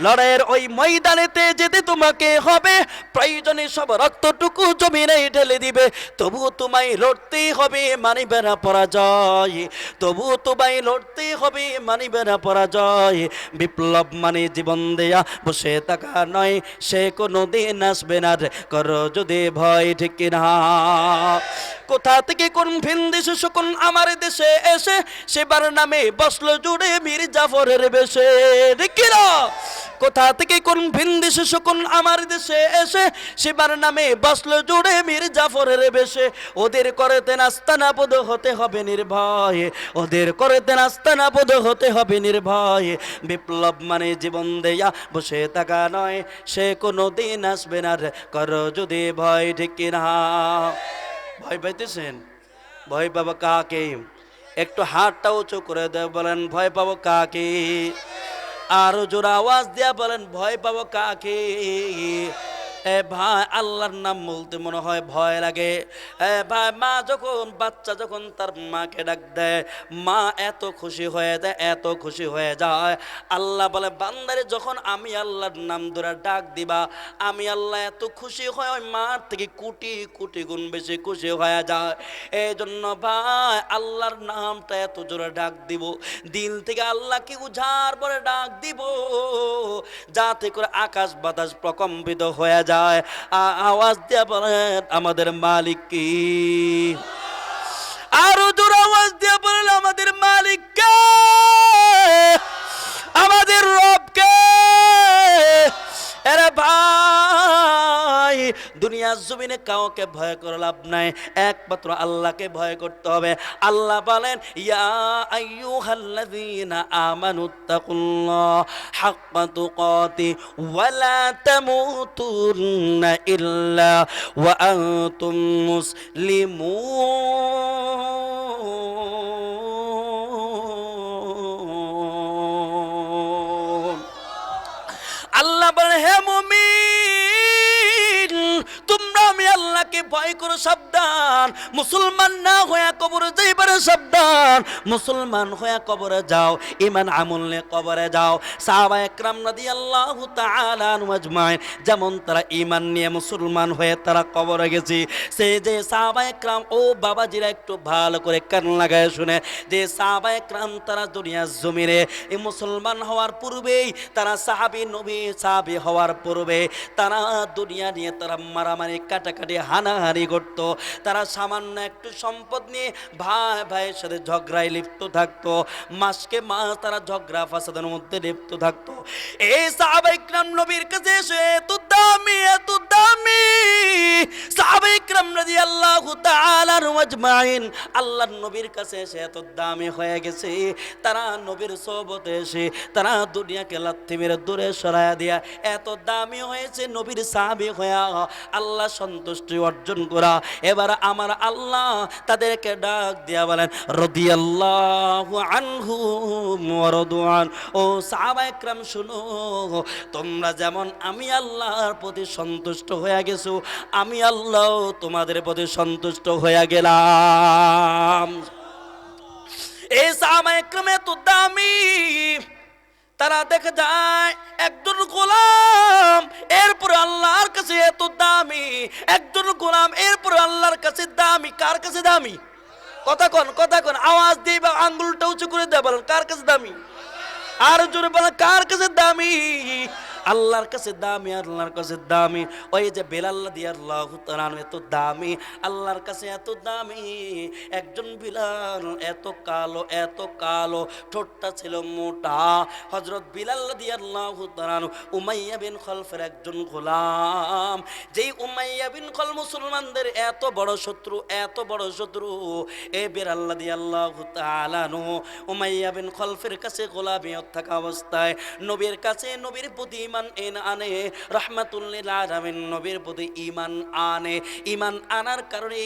লড়াইয়ের ওই ময়দানেতে যেতে তোমাকে হবে, প্রয়োজনে সব রক্তটুকু জমিনে ঢেলে দিবে। তবু তোমায় লড়তেই হবে, মানিবে না পরাজয়। তবু তোমায় লড়তেই হবে, মানিবে না পরাজয়। বিপ্লব মানে জীবন দেয়া বসে থাকা নয়, সে কোনো দিন আসবে না করো যদি ভয়। ঠিক না? কোথা থেকে কোন ভিন দেশে শকুন আমার দেশে এসে সেবার নামে বসলো জুড়ে মীর জাফরের বেশে। ঠিক না? কোথা থেকে কোন ভিন দেশে শকুন আমার দেশে এসে সেবার নামে বসলো জুড়ে মীর জাফরের বেশে। ওদের করেতে নাস্তানাবুদ হতে হবে নির্ভয়ে, ওদের করেতে নাস্তানাবুদ হতে হবে নির্ভয়ে। বিপ্লব মানে জীবন দেয়া বসে থাকা নয়, সে কোনো দিন আসবে না করো যদি ভয়। ঠিক কিনা? ভয় পাইতেছেন? ভয় পাবো কাকে? একটু হাতটা উঁচু করে দেয়, বলেন ভয় পাবো কাকে? আরো জোরে আওয়াজ দিয়া বলেন ভয় পাবো কাকে? এ ভাই, আল্লাহর নাম বলতে মনে হয় ভয় লাগে। এ ভাই, মা যখন, বাচ্চা যখন তার মাকে ডাক দেয়, মা এত খুশি হয়ে যায়, এত খুশি হয়ে যায়। আল্লাহ বলে, বান্দারে যখন আমি আল্লাহর নাম ধরে ডাক দিবা, আমি আল্লাহ এত খুশি হয় ওই মার থেকে কোটি কোটি গুণ বেশি খুশি হয়ে যায়। এই জন্য ভাই, আল্লাহর নামটা এত জোরে ডাক দিব, দিল থেকে আল্লাহকে উজাড় করে ডাক দিব, যাতে করে আকাশ বাতাস প্রকম্পিত হয়ে যায়। আওয়াজ দিয়ে বলেন আমাদের মালিক কি? আরো জোরে আওয়াজ দিয়ে বলেন আমাদের মালিক কে? আমাদের রব কে? আরে ভাই, দুনিয়ার জমিনে কাউকে ভয় করে লাভ নাই, একমাত্র আল্লাহকে ভয় করতে হবে। আল্লাহ বলেন, ইয়া আইয়ুহাল্লাযীনা আমানুত্তাকুল্লাহ হাক্কা তুকাতি ওয়া লা তামুতুন্না ইল্লা ওয়া আনতুম মুসলিমুন। আল্লাহ বলেন, হে মুমিন, তোমরা আমি আল্লাহকে ভয় করো, সাবধান সাবধান, মুসলমান না হয়ে কবরে যাইবারে সাবধান, মুসলমান হয়ে কবরে যাও, ইমান আমল নিয়ে কবরে যাও। সাহাবায়ে একরাম রাদিয়াল্লাহু তাআলা আনহুম আজমাইন যেমন তারা ইমান নিয়ে মুসলমান হয়ে তারা কবরে গেছে, সেই যে সাহাবায়ে একরাম, ও বাবাজিরা একটু ভালো করে কান লাগায় শুনে, যে সাহাবায়ে একরাম তারা দুনিয়ার জমিনে এই মুসলমান হওয়ার পূর্বেই তারা সাহাবী নবী সাহাবী হওয়ার পূর্বে তারা দুনিয়া নিয়ে তারা মারামারি কাটাকাটি হানাহানি করতো। তারা সামান্য একটু সম্পদ নিয়ে ভাই ভাইয়ের সাথে ঝগড়ায় লিপ্ত থাকতো, মাসকে মাস তারা ঝগড়া ফাসাদের মধ্যে লিপ্ত থাকতো। এই সাহাবায়ে ইকরাম নবীর কাছে এসে এত দামি সাহাবায়ে ইকরাম রাদিয়াল্লাহু তাআলা আজমাইন আল্লাহর নবীর কাছে এসে এত দামি হয়ে গেছে, তারা নবীর সোহবতে এসে তারা দুনিয়াকে লাথি মেরে দূরে সরায়া দিয়া এত দামি হয়েছে, নবীর সাহাবী হইয়া আল্লাহ সন্তুষ্টি অর্জন করা। এবার আমার আল্লাহ তাদেরকে ডাক দিয়া বলেন রাদিয়াল্লাহু আনহুম ওয়া রাদওয়ান, ও সাহাবায়ে একরাম শুনো, তোমরা যেমন আমি আল্লাহর প্রতি সন্তুষ্ট হয়ে গেছো, আমি আল্লাহ তোমাদের প্রতি সন্তুষ্ট হয়ে গেলাম। এই সাহাবায়ে একরাম এত দামি, তারা দেখা যায় একজন গোলাম এরপর আল্লাহর কাছে এত দামি, একজন গোলাম এরপর আল্লাহর কাছে দামি। কার কাছে দামি? কথা কন, আওয়াজ দিয়ে বা আঙ্গুলটা উঁচু করে দেয়, বলেন কার কাছে দামি? আর জোরে বলেন কার কাছে দামি? আল্লাহর কাছে দামি, আল্লাহর কাছে দামি। ওই যে বেলাল রাদিয়াল্লাহু তাআলা এত দামি, আল্লাহর কাছে এত দামি। একজন বিলাল এত কালো, ঠোঁটটা ছিল মোটা। হযরত বিলাল রাদিয়াল্লাহু তাআলা উমাইয়া বিন খলফের একজন গোলাম, যেই উমাইয়া বিন খলফ মুসলমানদের এত বড় শত্রু। এই বেলাল রাদিয়াল্লাহু তাআলা উমাইয়া বিন খলফের কাছে গোলামিয়ত থাকা অবস্থায় নবীর কাছে, নবীর প্রতি ঈমান আনে, রাহমাতুল লিল আলামিন নবীর প্রতি ঈমান আনে। ঈমান আনার কারণে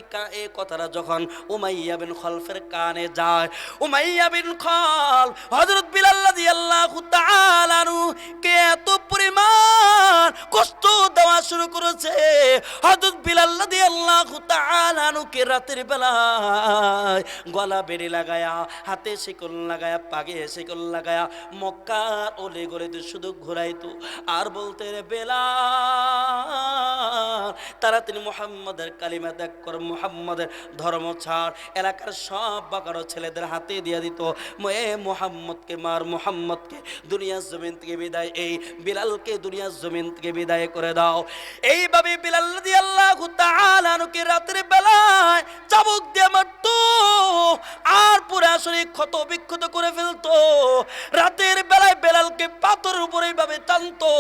এই কথাটা যখন উমাইয়া বিন খলফের কানে যায়, উমাইয়া বিন খলফ হযরত বিলাল রাদিয়াল্লাহু তাআলা কে এত পরিমাণ কষ্ট দেওয়া শুরু করেছে। হযরত বিলাল রাদিয়াল্লাহু তাআলা কে রাতের বেলায় গলা বেড়ি লাগায়া, হাতে শিকল লাগায়া, পাগে শিকল লাগায়া মক্কার ওলে গলিতে শুধু ঘুরাইতো আর বলতে, রে বেলাল তাড়াতাড়ি মুহাম্মাদের কালিমা ত্যাগ কর, মুহাম্মাদের ধর্ম ছাড়। এলাকার সব বাগানো ছেলেদের হাতে দিয়ে দিত, এ মুহাম্মদকে মার, মুহাম্মদকে দুনিয়ার জমিন থেকে বিদায়, এই বিলালকে দুনিয়ার জমিন থেকে বিদায় করে দাও। এইভাবে বিলাল রাদিয়াল্লাহু তাআলা কে রাতের বেলায় চাবুক দিয়ে মারতো আর পুরা শরীর ক্ষত বিক্ষত করে ফেলতো। রাতের বেলায় বেলালকে পাথরের উপরে এইভাবে টানতো,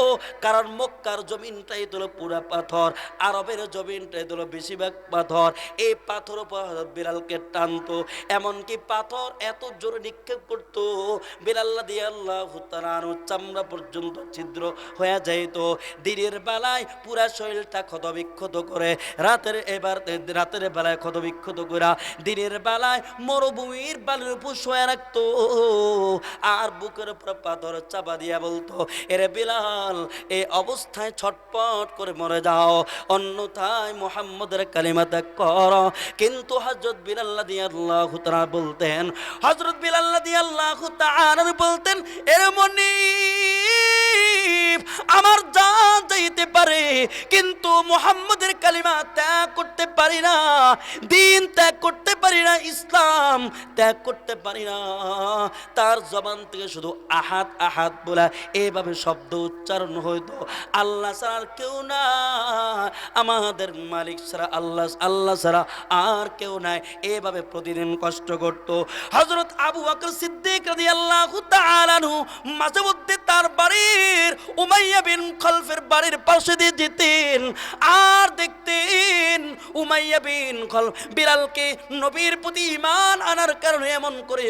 কারণ মক্কার জমিনটাই হলো পুরা পাথর, আরবের জমিনটাই হলো বেশিরভাগ পাথর। এই পাথর উপর বেলালকে টানতো, এমনকি পাথর এত জোরে নিক্ষেপ করতো বেলাল রাদিয়াল্লাহু তাআলা চামড়া পর্যন্ত ছিদ্র হয়ে যাইত। দিনের বেলায় পুরা শরীরটা ক্ষত বিক্ষত করে, রাতের বেলায় ক্ষত বিক্ষত করে দিনের বেলায় মরুভূমির বালির উপর শুয়ে রাখতো আর বুকের উপর পাথর চাপা দিয়া বলতো, এরে বিলাল এই অবস্থায় ছটপট করে মরে যাও, অন্যথায় মুহাম্মদের কালিমা ত্যাগ কর। কিন্তু হযরত বিলাল রাদিয়াল্লাহু তাআলা বলতেন, এর মুনিব আমার জান যাইতে পারে কিন্তু মুহাম্মদের কালিমা ত্যাগ করতে পারি না, দিন ত্যাগ করতে পারি না, ইসলাম ত্যাগ করতে পারি না। তার জবান থেকে শুধু আহাদ আহাদ বলা এইভাবে শব্দ উচ্চারণ হইতো, আল্লাহ ছাড়া আর কেউ না, আমাদের মালিক ছাড়া আল্লাহ ছাড়া আর কেউ নাই, এইভাবে প্রতিদিন কষ্ট করত। হযরত আবু বকর সিদ্দিক রাদিয়াল্লাহু তাআলা আনহু মাঝে মধ্যে তার বাড়ির উমাইয়া বিন খলফের বাড়ির পাশে দিয়ে যেতেন আর দেখতেন উমাইয়া বিন খলফ বিলালকে নবীর প্রতি ঈমান আনার কারণে এমন করে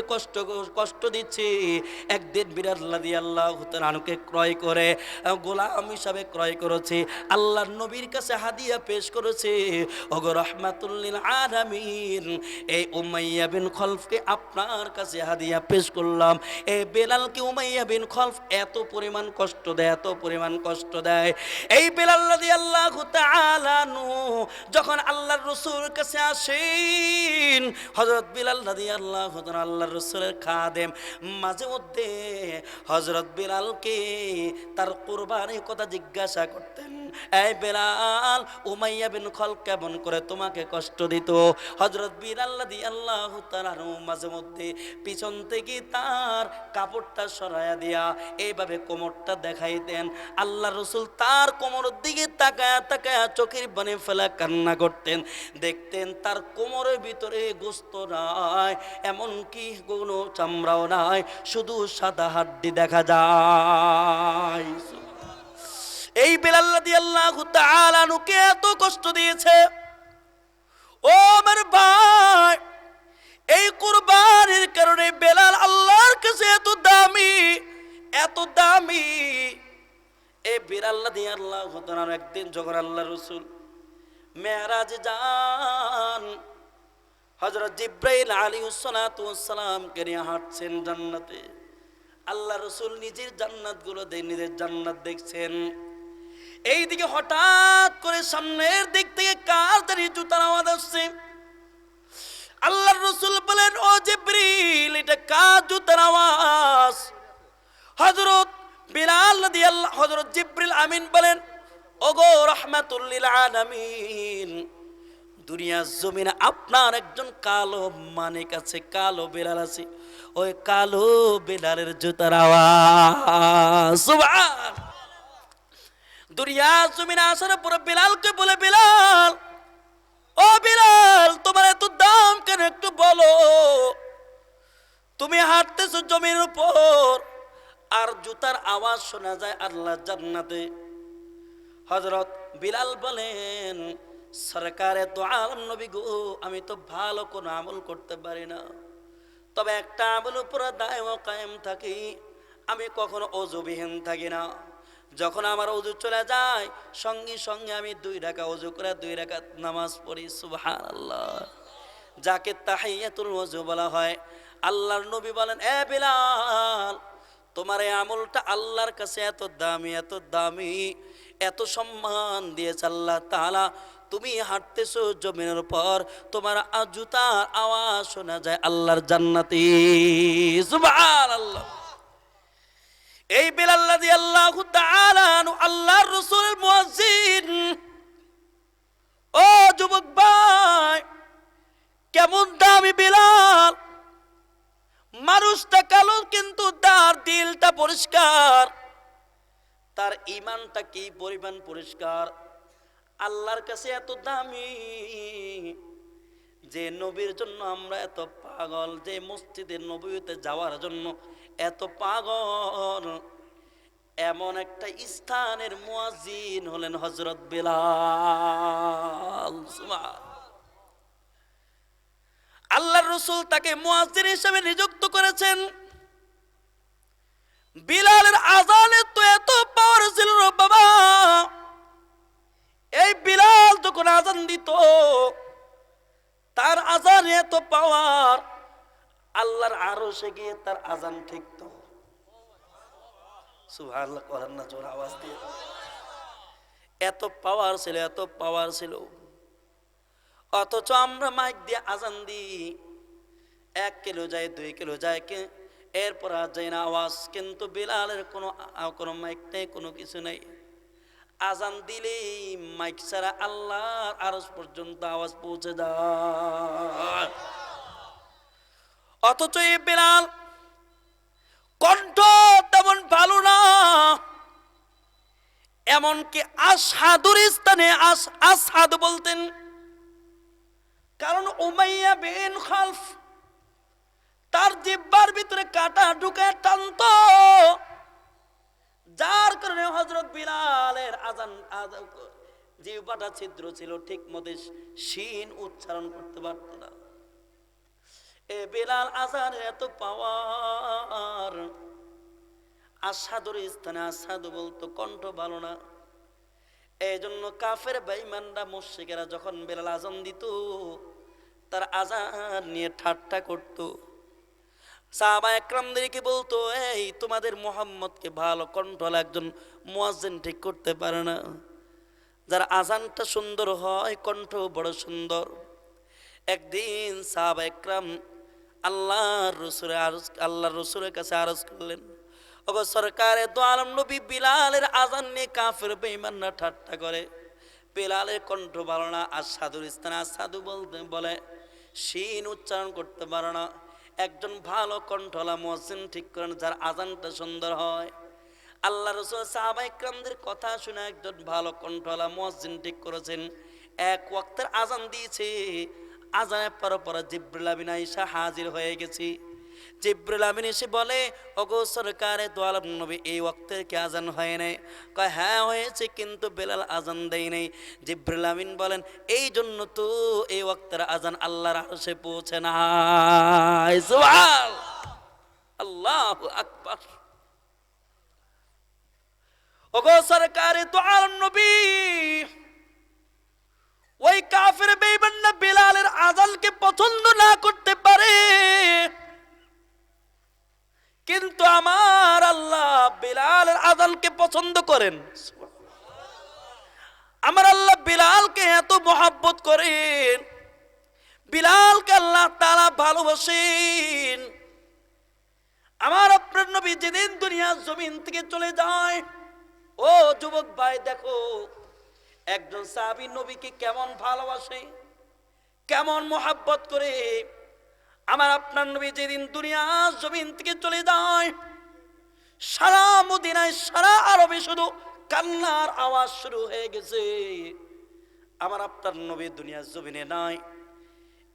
কষ্ট দিচ্ছে। একদিন বিলাল রাদিয়াল্লাহু তাআলা আনহুকে ক্রয় করে গোলাম হিসাবে ক্রয় করেছে, আল্লাহর নবীর কাছে হাদিয়া পেশ করেছে, ওগো রাহমাতুল লিল আলামিন এই উমাইয়া বিন খলফকে আপনার কাছে হাদিয়া পেশ করলাম। এই বেলালকে উমাইয়া বিন খলফ এত পরিমাণ কষ্ট দেয়। এই বেলাল রাদিয়াল্লাহু তাআলা আনহু যখন আল্লাহ আল্লাহর রাসূল কাছে আসেন। হযরত বিলাল রাদিয়াল্লাহু তাআলা আল্লাহর রাসূলের খাদেম, মাঝে মধ্যে হযরত বিলালকে তার কুরবানির কথা জিজ্ঞাসা করতেন। এই বিলাল, উমাইয়া বিন খালফ কেমন করে তোমাকে কষ্ট দিত? হযরত বিলাল রাদিয়াল্লাহু তাআলা মাঝে মধ্যে পিছন থেকে তার কাপড়টা সরায়া দিয়া এইভাবে কোমরটা দেখাইতেন। আল্লাহ রাসূল তার কোমরের দিকে তাকায়া তাকায়া চোখের পানি ফেলা কান্না করতেন। দেখতেন তার কোমরের ভিতরে গোশত নাই, এমনকি কোনো চামড়াও নাই, শুধু সাদা হাড্ডি দেখা যায়। এই বিলাল রাদিয়াল্লাহু তাআলা নুকে এত কষ্ট দিয়েছে। ও আমার ভাই, এই কুরবানির কারণে বেলাল আল্লাহর কাছে এত দামি, এত দামি। এই বিলাল রাদিয়াল্লাহু তাআলা একদিন যখন আল্লাহর রাসূল মেরাজে যান, হযরত জিবরাইল আলাইহিস সালাতু ওয়াস সালামকে নিয়ে হাঁটছেন জান্নাতে। আল্লাহ রাসূল নিজের জান্নাতগুলো নিজের জান্নাত দেখছেন। এইদিকে হঠাৎ করে সামনের দিক থেকে কার জানি জুতার আওয়াজ আসছে। আল্লাহর রাসূল বলেন, ও জিবরিল, এটা কার জুতার আওয়াজ? হযরত বিলাল রাদিয়াল্লাহু হযরত জিবরিল আমিন বলেন, ওগো রাহমাতুল লিল আলামিন, দুনিয়ার জমিনে আপনার একজন কালো মানিক আছে, কালো বিলাল আছে, ওই কালো বিলালের জুতার আওয়াজ। সুবহান। দুনিয়ার জমিনে আসার পর বিলালকে বলে, বিলাল, ও বিলাল, তোমার এত দাম কেন একটু বলো? তুমি হাঁটতেছো জমির উপর আর জুতার আওয়াজ শোনা যায় আল্লাহ জান্নাতে। হযরত বিলাল বলেন, সরকারে তো আলম নবী গো, আমি তো ভালো কোনো আমল করতে পারি না, তবে একটা আমল উপরে দায়ম কায়েম থাকি, আমি কখনো অযুবিহীন থাকি না। যখন আমার ওযু চলে যায় সঙ্গে সঙ্গে আমি 2 রাকাত ওযু করে 2 রাকাত নামাজ পড়ি। সুবহানাল্লাহ, যাকে তাহিয়াতুল ওযু বলা হয়। আল্লাহর নবী বলেন, এ বিলাল, তোমার এই আমলটা আল্লাহর কাছে এত দামি, এত দামি, এত সম্মান দিয়েছে আল্লাহ তাআলা। তুমি হাঁটতেছো জমিনের উপর, তোমার জুতার আওয়াজ শোনা যায় আল্লাহর জান্নাতে। সুবহানাল্লাহ। এই বিলাল রাদিয়াল্লাহু তাআলা আল্লাহর রাসূলের মুয়াজ্জিন। ও যুবক ভাই, কেমন দামি বিলাল! মানুষটা কালো কিন্তু তার দিলটা পরিষ্কার, তার ঈমানটা কি পরিমাণ পরিষ্কার! আল্লাহর কাছে এত দামি যে নবীর জন্য আমরা এত পাগল, যে মসজিদে নববীতে যাওয়ার জন্য এত পাগল, এমন একটা স্থানের মুয়াজ্জিন হলেন হযরত বিলাল। আল্লাহর রাসূল তাকে মুয়াজ্জিন হিসেবে নিযুক্ত করেছেন। বিলালের আযানে তো এত পাওয়ার ছিল বাবা, এই বিলাল যখন আযান দিত তার আযানে এত পাওয়ার, আল্লাহর আরশে গিয়ে তার আযান ঠেকতো। সুবহানাল্লাহ, করেন না জোর আওয়াজ দিয়ে। এত পাওয়ার ছিল, এত পাওয়ার ছিল। অথচ আমরা মাইক দিয়ে আযান দিই, 1 কিলো যায়, 2 কিলো যায়, এরপর আর যায় না আওয়াজ। কিন্তু বিলালের কোনো মাইক নেই, কোনো কিছু নেই। আযান দিলেই মাইক ছাড়া আল্লাহর আরশ পর্যন্ত আওয়াজ পৌঁছে যায়। অথচ এই বিলাল কণ্ঠ তেমন ভালো না, এমনকি আশহাদুর স্থানে আশহাদু বলতেন। কারণ উমাইয়া বিন খালফ তার জিহ্বার ভিতরে কাঁটা ঢুকায় টানতো, যার কারণে হযরত বিলালের আযান জিহ্বাটা ছিদ্র ছিল, ঠিক মতো শিন উচ্চারণ করতে পারত না। এ বিলাল আযানের এত পাওয়ার, আশহাদুর স্থানে আশহাদু বলতো, কণ্ঠ ভালো না। এই জন্য কাফের বেঈমানরা মুশরিকেরা যখন বিলাল আযান দিত তার আযান নিয়ে ঠাট্টা করত। সাহাবা একরামদেরকে বলতো, এই তোমাদের মুহাম্মদকে ভালো কণ্ঠওয়ালা একজন মুয়াজ্জিন ঠিক করতে পারে না, যার আজানটা সুন্দর হয়, কণ্ঠ বড় সুন্দর। একদিন সাহাবা একরাম আল্লাহর রসুলের কাছে আরজ করলেন, ওগো সরকারে দো আলম নবী, বিলালের আজান নিয়ে কাফের বেঈমানরা ঠাট্টা করে। বিলালের কণ্ঠ ভালো না, আসাদুর স্থানে আসাদু বলতে বলে, শিন উচ্চারণ করতে পারে না। একজন ভালো কণ্ঠলা মুয়াজ্জিন ঠিক করেন, যার আজানটা সুন্দর হয়। আল্লাহ রাসূল সাহাবা ইকরামদের কথা শুনে একজন ভালো কণ্ঠলা মুয়াজ্জিন ঠিক করেছেন। এক ওয়াক্তের আজান দিয়েছে। আজানের পর জিবরিল আমিন আয়েশা হাজির হয়ে গেছে। জিবরিল আমিন এসে বলে, ওগো সরকারে দো আলম নবী, এই ওয়াক্তে কি আজান হয় নাই? কয় হ্যাঁ হয়েছে, কিন্তু বেলাল আজান দেয় নাই। জিবরিল আমিন বলেন, এই জন্য তো এই ওয়াক্তের আজান আল্লাহর আরশে পৌঁছে না। সুবহানাল্লাহ, আল্লাহু আকবার। ওগো সরকারে দো আলম নবী, ওই কাফের বেঈমান না বিলালের আজানকে পছন্দ না করতে পারে, কিন্তু আমার আল্লাহ বিলালের আজানকে পছন্দ করেন। আমার আল্লাহ বিলালকে এত মহব্বত করেন, বিলালকে আল্লাহ তাআলা ভালোবাসেন। আমার আপনার নবী যেদিন দুনিয়ার জমিন থেকে চলে যায়, ও যুবক ভাই দেখো, একজন সাহাবী নবীকে কেমন ভালোবাসে, কেমন মহব্বত করে। আমার আপনার নবী যেদিন দুনিয়ার জমিন থেকে চলে যায়, সারা মদিনায়, সারা আরবে শুধু কান্নার আওয়াজ শুরু হয়ে গেছে। আমার আপনার নবী দুনিয়ার জমিনে নাই।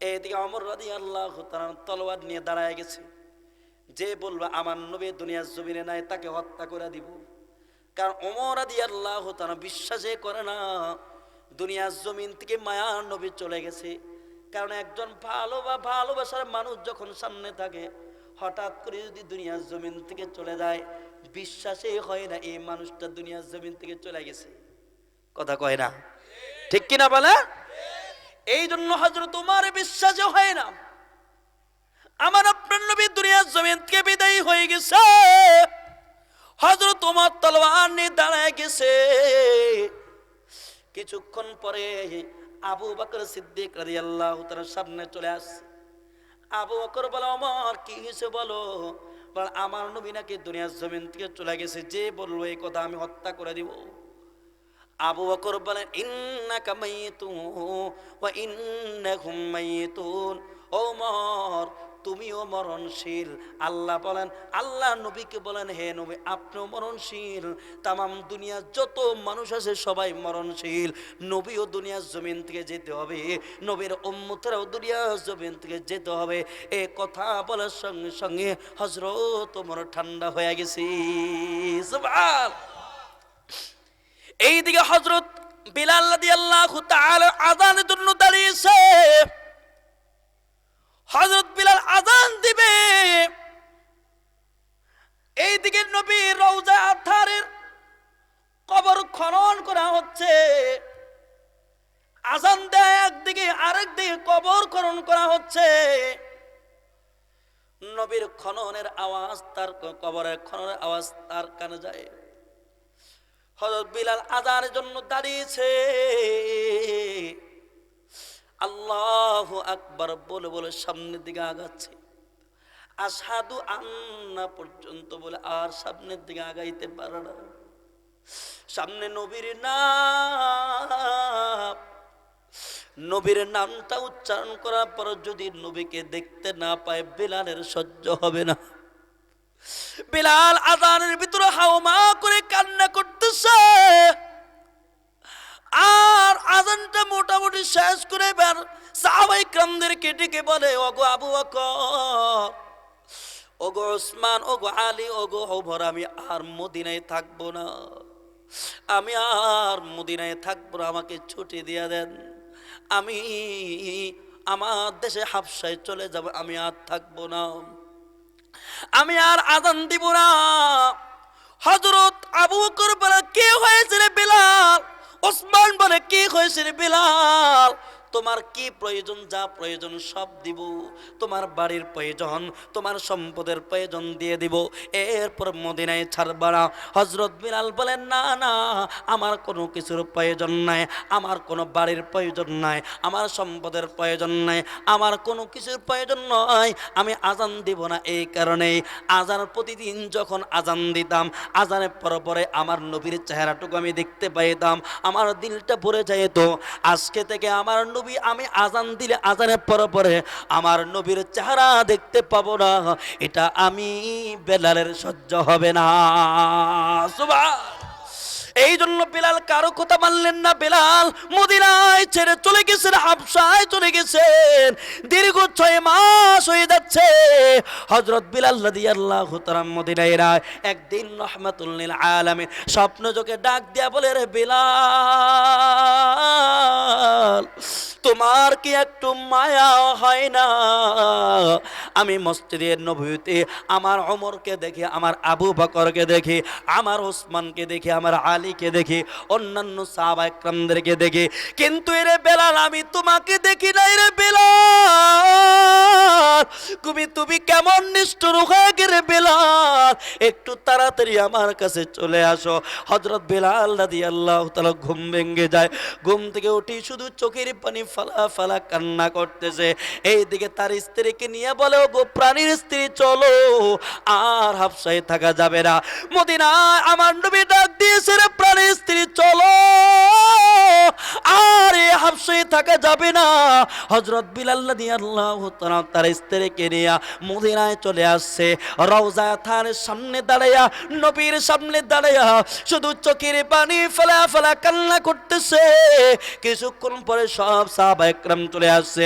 এইদিকে ওমর রাদিয়াল্লাহু তাআলা তলোয়ার নিয়ে দাঁড়ায় গেছে। যে বলবে আমার নবী দুনিয়ার জমিনে নাই, তাকে হত্যা করে দিব। কারণ ওমর রাদিয়াল্লাহু তাআলা বিশ্বাসই করে না দুনিয়ার জমিন থেকে মায়ার নবী চলে গেছে। কারণ একজন ভালোবাসার মানুষ যখন সামনে থাকে, হঠাৎ করে যদি দুনিয়ার জমিন থেকে চলে যায়, বিশ্বাসই হয় না এই মানুষটা দুনিয়ার জমিন থেকে চলে গেছে। কথা কয় না, ঠিক কিনা বলে? এই জন্য হযরত ওমর বিশ্বাসই হয় না আমার আপনার নবী দুনিয়ার জমিন থেকে বিদায় হয়ে গেছে। হযরত ওমর তলোয়ার নিয়ে দাঁড়ায় গেছে। কিছুক্ষণ পরে আবু বকর সিদ্দিক রাদিয়াল্লাহু তাআলা সামনে চলে আসছে। আবু বকর বলে, ওমর কি হয়েছে বলো? বলে, আমার নবী নাকি দুনিয়ার জমিন থেকে চলে গেছে, যে বললো এই কথা আমি হত্যা করে দিব। আবু বকর বলেন, ইন্নাকা মাইয়িতুন ওয়া ইন্নাহুম মাইয়িতুন। ওমর তুমিও মরণশীল। আল্লাহ বলেন, আল্লাহ নবীকে বলেন, হে নবী আপনিও মরণশীল। তামাম দুনিয়ার যত মানুষ আছে সবাই মরণশীল। নবীও দুনিয়ার জমিন থেকে যেতে হবে, নবীর উম্মতরাও দুনিয়ার জমিন থেকে যেতে হবে। এই কথা বলার সঙ্গে সঙ্গে হযরত ওমর ঠান্ডা হয়ে গেছে। সুবহান। এইদিকে হযরত বিলাল রাদিয়াল্লাহু তাআলা আযানের জন্য দাঁড়িয়েছে। হযরত বিলাল আযান দিবে, এইদিকে নবীর রওজা আথারের কবর খনন করা হচ্ছে। আযান দেয় একদিকে, আরেকদিকে কবর খনন করা হচ্ছে। নবীর খননের আওয়াজ, তার কবরের খননের আওয়াজ তার কানে যায়। হযরত বিলাল আযানের জন্য দাঁড়িয়েছে। আল্লাহু আকবার বলে বলে সামনের দিকে আগাচ্ছে। আশহাদু আন্না পর্যন্ত বলে আর সামনের দিকে আগাইতে পারে না। সামনে নবীর নাম, নবীর নামটা উচ্চারণ করার পর যদি নবীকে দেখতে না পায়, বিলালের সহ্য হবে না। বিলাল আযানের ভিতরে হাওমা করে কান্না করতেছে। আর আযানটা মোটামুটি শেষ করে এবার সাহাবায়ে কিরামদেরকে ডেকে বলে, ওগো আবু বকর, ওগো ওসমান, ওগো আলী, ওগো ওমর, আমি আর মদিনায় থাকবো না, আমি আর মদিনায় থাকবো না, আমাকে ছুটি দিয়ে দেন। আমি আমার দেশে হাবশায় চলে যাব, আমি আর থাকবো না, আমি আর আযান দিব না। হযরত আবু বকর বলে, কি হয়েছে রে বিলাল? ওসমান বলে, কি হয়েছে রে বিলাল? তোমার কি প্রয়োজন, যা প্রয়োজন সব দিব, তোমার বাড়ির প্রয়োজন, তোমার সম্পদের প্রয়োজন দিয়ে দিব, এরপর মদিনায় ছাড়বা না। হযরত বিলাল বলেন, না না, আমার কোনো কিছুর প্রয়োজন নাই, আমার কোনো বাড়ির প্রয়োজন নাই, আমার সম্পদের প্রয়োজন নাই, আমার কোনো কিছুর প্রয়োজন নয়, আমি আজান দিব না। এই কারণেই আজান প্রতিদিন যখন আজান দিতাম, আজানের পরে আমার নবীর চেহারাটুকু আমি দেখতে পাইতাম, আমার দিলটা ভরে যেত। আজকে থেকে আমার নবী, আমি আজান দিলে আজানের পরে আমার নবীর চেহারা দেখতে পাবো না, এটা আমি বেলালের সহ্য হবে না। সুবহান। এই জন্য বেলাল কারো কথা মানলেন না। বেলাল মদিনায় ছেড়ে চলে গেছেন, হাবশায় চলে গেছেন। দীর্ঘ 6 মাস হয়ে যাচ্ছে। হযরত বিলাল রাদিয়াল্লাহু তাআলা মদিনায় একদিন রাহমাতুল লিল আলামিন স্বপ্ন যোগে ডাক দিয়া বলে, রে বেলাল, তোমার কি একটু মায়া হয় না? আমি মসজিদে নববীতে আমার ওমরকে দেখি, আমার আবু বকরকে দেখি, আমার ওসমানকে দেখি, আমার আলীকে দেখি, অন্যান্য সাহাবায়ে কেরামদেরকে দেখি, কিন্তু এরে বেলাল আমি তোমাকে দেখি নাই। রে বেলাল, তুমি কেমন নিষ্ঠুর হয়ে গেলে বেলাল, একটু তাড়াতাড়ি আমার কাছে চলে আসো। হযরত বেলাল রাদিয়াল্লাহু তাআলা ঘুম ভেঙে যায়। ঘুম থেকে উঠি শুধু চোখের পানি ফালা ফালা কান্না করতেছে। এইদিকে তার স্ত্রীকে নিয়ে বলে, গো প্রাণীর স্ত্রী, চলো, আর হাবশায় থাকা যাবে না। মদিনায় আমার নবী ডাক দিয়েছে, রে প্রাণীর স্ত্রী, চলো, আর হাবশায় থাকা যাবে না। হযরত বিলাল রাদিয়াল্লাহু তাআলা তার স্ত্রীকে নিয়ে মদিনায় চলে আসছে। রওজা থানের সামনে দাঁড়ায়া, নবীর সামনে দাঁড়ায়া শুধু চোখের পানি ফেলা ফেলা কান্না করতেছে। কিছুক্ষণ পরে সব সাহাবায়ে কেরাম চলে আসছে।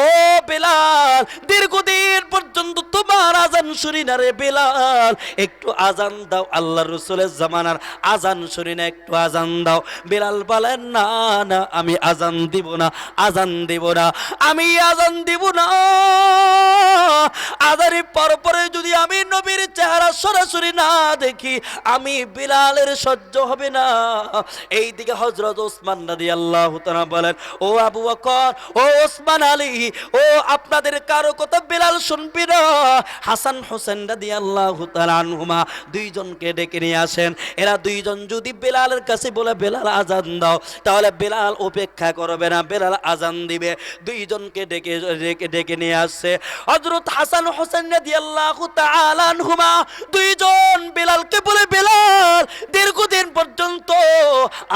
ও বেলাল, দীর্ঘদিন পর্যন্ত তোমার আজান শুনি না রে বেলাল, একটু আজান দাও, আল্লাহর রাসূলের জামানার আজান শুনি না, একটু আজান দাও। বেলাল বলেন, না না, আমি আজান দিব না, আজান দিব না, আমি আজান দিব না। আজানের পরে যদি আমি নবীর চেহারা সরাসরি না দেখি, আমি বেলালের সহ্য হবে না। এইদিকে হযরত ওসমান রাদিয়াল্লাহু তাআলা বলেন, ও আবু বকর, ও ওসমান আলী, ও আপনাদের কারো কথা বেলাল শুনবি না। হাসান হোসেন রাদিয়াল্লাহু তাআলা আনহুমা দুইজনকে ডেকে নিয়ে আসেন। এরা দুইজন যদি বেলালের কাছে বলে বেলাল আজান দাও, তাহলে বেলাল অপেক্ষা করবে না, বেলাল আজান দিবে। দুইজনকে ডেকে নিয়ে আসছে। হযরত হাসান হোসেন রাদিয়াল্লাহু তাআলা আনহুমা দুইজন বেলালকে বলে, বেলাল, দীর্ঘদিন পর্যন্ত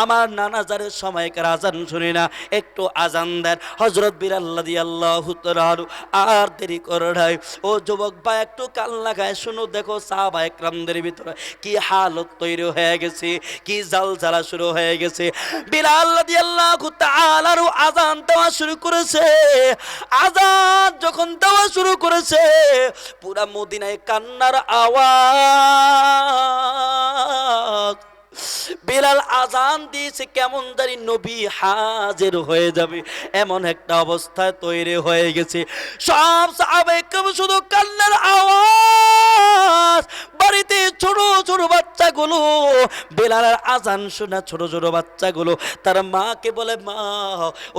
আমার নানাজারের সময়কার আজান শুনি না, একটু আজান দেন। হযরত বিলাল রাদিয়াল্লাহু তাআলা আর দেরি করে নাই। ও যুবক ভাই, একটু কান লাগায় শুনো, দেখো সাহাবায়ে কেরামদের ভিতরে কি হালত তৈরি হয়ে গেছে, কি জালজালা শুরু হয়ে গেছে। বিলাল রাদিয়াল্লাহু তাআলা আজান দেওয়া শুরু করেছে। আজান যখন দেওয়া শুরু করেছে, পুরা মদিনায় কান্নার আওয়াজ। বেলাল আজান দিয়েছে, কেমন জানি নবী হাজির হয়ে যাবে এমন একটা অবস্থায় তৈরি হয়ে গেছে। সব সাহাবায়ে কেরাম শুধু কান্নার আওয়াজ। বাড়িতে ছোট ছোট বাচ্চাগুলো বেলালের আজান শোনা, ছোট ছোট বাচ্চাগুলো তার মাকে বলে, মা,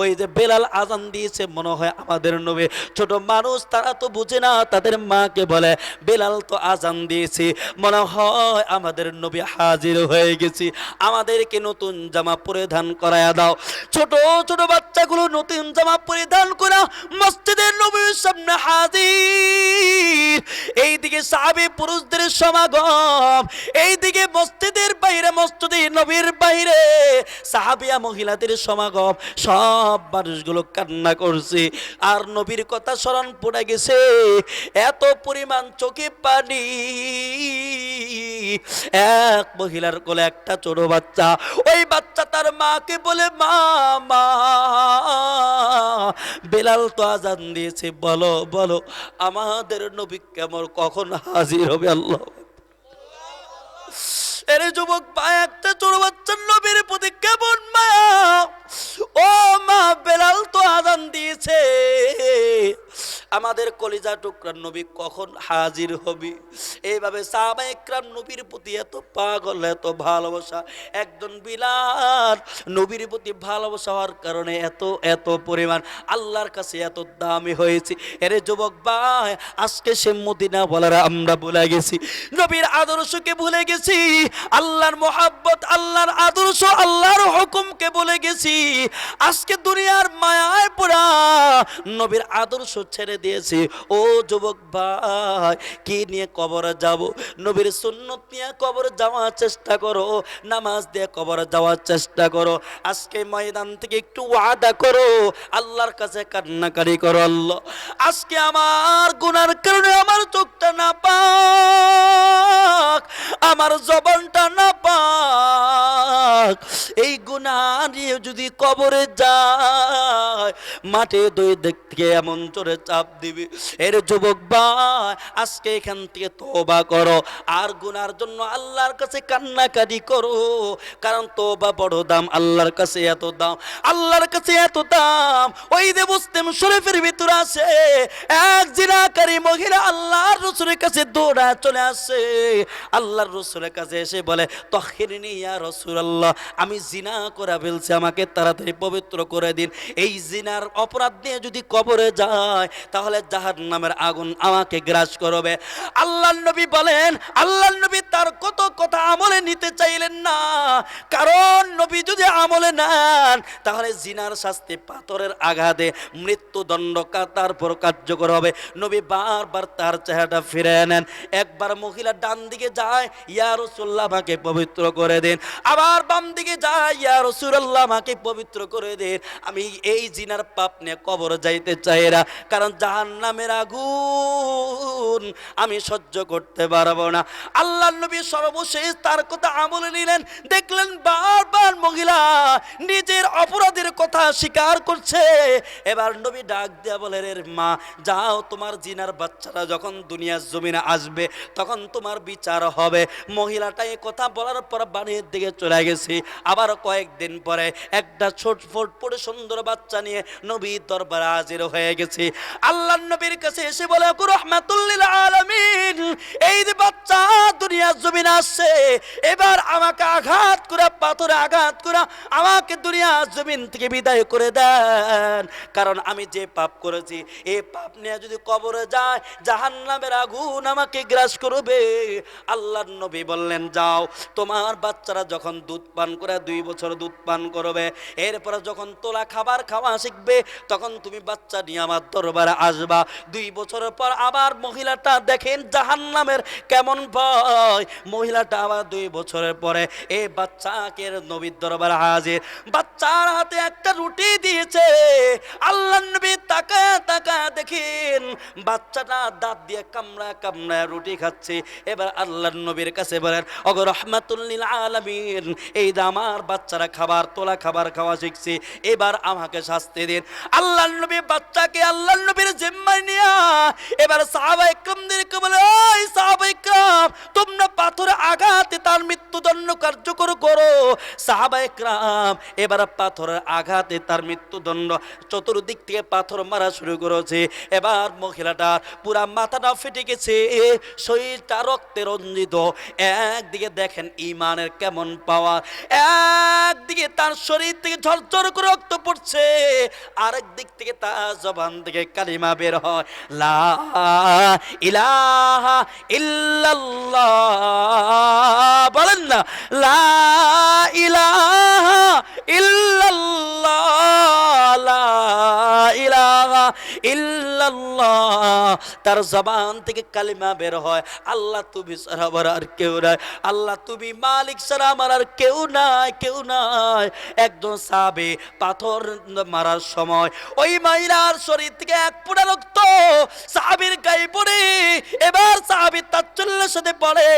ওই যে বেলাল আজান দিয়েছে, মনে হয় আমাদের নবী। ছোট মানুষ, তারা তো বুঝে না, তাদের মাকে বলে, বেলাল তো আজান দিয়েছে, মনে হয় আমাদের নবী হাজির হয়ে গেছে, আমাদেরকে নতুন জামা পরিধান করায়া দাও। ছোট ছোট বাচ্চাগুলো নতুন জামা পরিধান করে মসজিদের নবীর সামনে হাজির। এইদিকে সাহাবী পুরুষদের সমাগম, এইদিকে মসজিদের বাইরে, মসজিদে নবীর বাইরে সাহাবিয়া মহিলাদের সমাগম। সব মানুষগুলো কান্না করছে, আর নবীর কথা স্মরণ পড়ে গেছে। এত পরিমাণ চোখে পানি। এক মহিলার কোলে একটা ছোট বাচ্চা, ওই বাচ্চা তার মাকে বলে, মা, মা, বেলাল তো আজান দিয়েছে, বলো বলো আমাদের নবী কেমন, কখন হাজির হবে? আল্লাহ। এরে যুবক ভাই, একটা ছোট বাচ্চার নবীর প্রতি কেমন মায়া। ও মা, বেলাল তো আজান দিয়েছে, আমাদের কলিজা টুকরা নবী কখন হাজির হবে? এইভাবে সাহাবায়ে কেরাম নবীর প্রতি এত পাগল, এত ভালোবাসা। একজন বিলাল নবীর প্রতি ভালোবাসা হওয়ার কারণে এত এত পরিমাণ আল্লাহর কাছে এত দামি হয়েছে। এরে যুবক ভাই, আজকে সে মদিনা বলার আমরা ভুলে গেছি, নবীর আদর্শকে ভুলে গেছি, আল্লাহর মোহাব্বত, আল্লাহর আদর্শ, আল্লাহর হুকুমকে ভুলে গেছি। আজকে দুনিয়ার মায়ায় পড়া নবীর আদর্শ ছেড়ে দিয়েছি। ও যুবক ভাই, কি নিয়ে কবরে যাব? নবীর সুন্নত নিয়ে কবরে যাওয়ার চেষ্টা করো, নামাজ দিয়ে কবরে যাওয়ার চেষ্টা করো। আজকে ময়দান থেকে একটু ওয়াদা করো, আল্লাহর কাছে কান্নাকারি করো, আল্লাহ আজকে আমার গুনার কারণে আমার চোখটা না পাক, আমার জবানটা না পাক, এই গুনাহ নিয়ে যদি কবরে যায় মাঠে দুই দিক থেকে এমন জোরে চাপ দিবে। এর যুবক ভাই, আজকে এখান থেকে তওবা করো আর গুনার জন্য আল্লাহর কাছে কান্নাকাটি করো, কারণ তওবা বড় দাম, আল্লাহর কাছে এত দাম, আল্লাহর কাছে এত দাম। ওই যে মুসলিম শরীফের ভিতরে আছে এক জিনাকারী মহিলা আল্লাহর রাসূলের কাছে দৌড়া চলে আসে, আল্লাহর রাসূলের কাছে এসে বলে, তাহহিরনি ইয়া রাসূলুল্লাহ, আমি জিনা করে ফেলছি, আমাকে তাড়াতাড়ি পবিত্র করে দিন। এই জিনার অপরাধ নিয়ে যদি কবরে যায় তাহলে জাহান্নামের আগুন আমাকে গ্রাস করবে। আল্লাহর নবী বলেন, আল্লাহর নবী তার কত কথা আমলে নিতে চাইলেন না, কারণ নবী যদি আমলে নেন তাহলে জিনার শাস্তি পাথরের আঘাতে মৃত্যুদণ্ড তারপর কার্যকর হবে। নবী বারবার তার চেহারাটা ফিরে নেন। একবার মহিলা ডান দিকে যায়, ইয়া রাসূলুল্লাহ আমাকে পবিত্র করে দিন। আবার বাম দিকে যায়, ইয়া রাসূলুল্লাহ আমাকে পবিত্র করে দিন। আমি এই জিনার পাপ নিয়ে কবর যাইতে চাই না, কারণ জাহান্নামের আগুন আমি সহ্য করতে পারবো না। আল্লাহর নবী সর্বশেষ তার কথা আমলে নিলেন, দেখলেন বারবার মহিলা নিজের অপরাধের কথা স্বীকার করছে। এবার নবী ডাক দেয়া বলেন, এর মা যাও, তোমার জিনার বাচ্চারা যখন দুনিয়ার জমিনে আসবে তখন তোমার বিচার হবে। মহিলাটা এই কথা বলার পর বাড়ির দিকে চলে গেছে। আবার কয়েকদিন পরে একটা ছোট ফুটফুটে সুন্দর বাচ্চা নিয়ে নবীর দরবারে হাজির হয়ে গেছে। আল্লাহর নবীর কাছে এসে বলে, রাহমাতুল লিল আলামিন, এই যে বাচ্চা দুনিয়ার জমিনে আসছে, এবার আমাকে আঘাত করে, পাথরে আঘাত করে আমাকে দুনিয়ার জমিন থেকে বিদায় করে দেন, কারণ আমি যে পাপ করেছি এই পাপ নিয়ে যদি কবরে যায় জাহান্নামের আগুন আমাকে গ্রাস করবে। আল্লাহর নবী বললেন, যাও, তোমার বাচ্চারা যখন দুধ পান করে 2 বছর দুধ পান করবে, এরপরে যখন তোলা খাবার খাওয়া শিখবে তখন তুমি বাচ্চা নিয়ে আমার দরবারে আসবা। 2 বছরের পর আবার মহিলাটা দেখেন জাহান্নামের কেমন ভয়, মহিলাটা আবার 2 বছরের পরে এই বাচ্চাকে নবীর দরবারে হাজির। বাচ্চার হাতে একটা রুটি দিয়েছে। আল্লাহর নবী তাকায় তাকায় দেখেন বাচ্চাটা দাঁত দিয়ে কামড়া কামড়া রুটি খাচ্ছে। এবার আল্লাহর নবীর কাছে বলেন, ওগো রাহমাতুল লিল আলামিন, এই যে আমার বাচ্চারা খাবার তোলা খাবার খাওয়া শিখছে, এবার আমাকে শাস্তি দিন। আল্লাহর নবী বাচ্চাকে আল্লাহর নবীর জিম্মায় নিয়া এবার সাহাবায়ে কেরামদেরকে বলে, ওই সাহাবায়ে কেরাম, তোমরা পাথরে আঘাতে তার মৃত্যুদণ্ড কার্যকর করো। সাহাবায়ে কেরাম এবার পাথরের আঘাতে তার মৃত্যুদণ্ড, চতুর্দিক থেকে পাথর মারা শুরু করেছে। এবার মহিলাটা পুরা মাথাটা ফেটে গেছে, শরীরটা রক্তে রঞ্জিত। একদিকে দেখেন ইমানের কেমন পাওয়ার, একদিকে তার শরীর থেকে ঝরঝর করে রক্ত পড়ছে, আরেক দিক থেকে তার জবান থেকে কালিমা বের হয়, লা ইলাহা ইল্লাল্লাহ। বলেন না, লা ইলাহা ইল্লাল্লাহ, লা ইলাহা ইল্লাল্লাহ। তার জবান থেকে কালিমা বের হয়, আল্লাহ তুমি ছাড়া আমার আর কেউ নাই, আল্লাহ তুমি মালিক ছাড়া আমার আর কেউ নাই, কেউ নাই। একজন সাহাবী পাথর মারার সময় ওই মহিলার শরীর থেকে এক ফোঁটা রক্ত সাহাবীর গায়ে পড়ে। এবার সাহাবী তাচ্ছিল্যের সাথে বলে,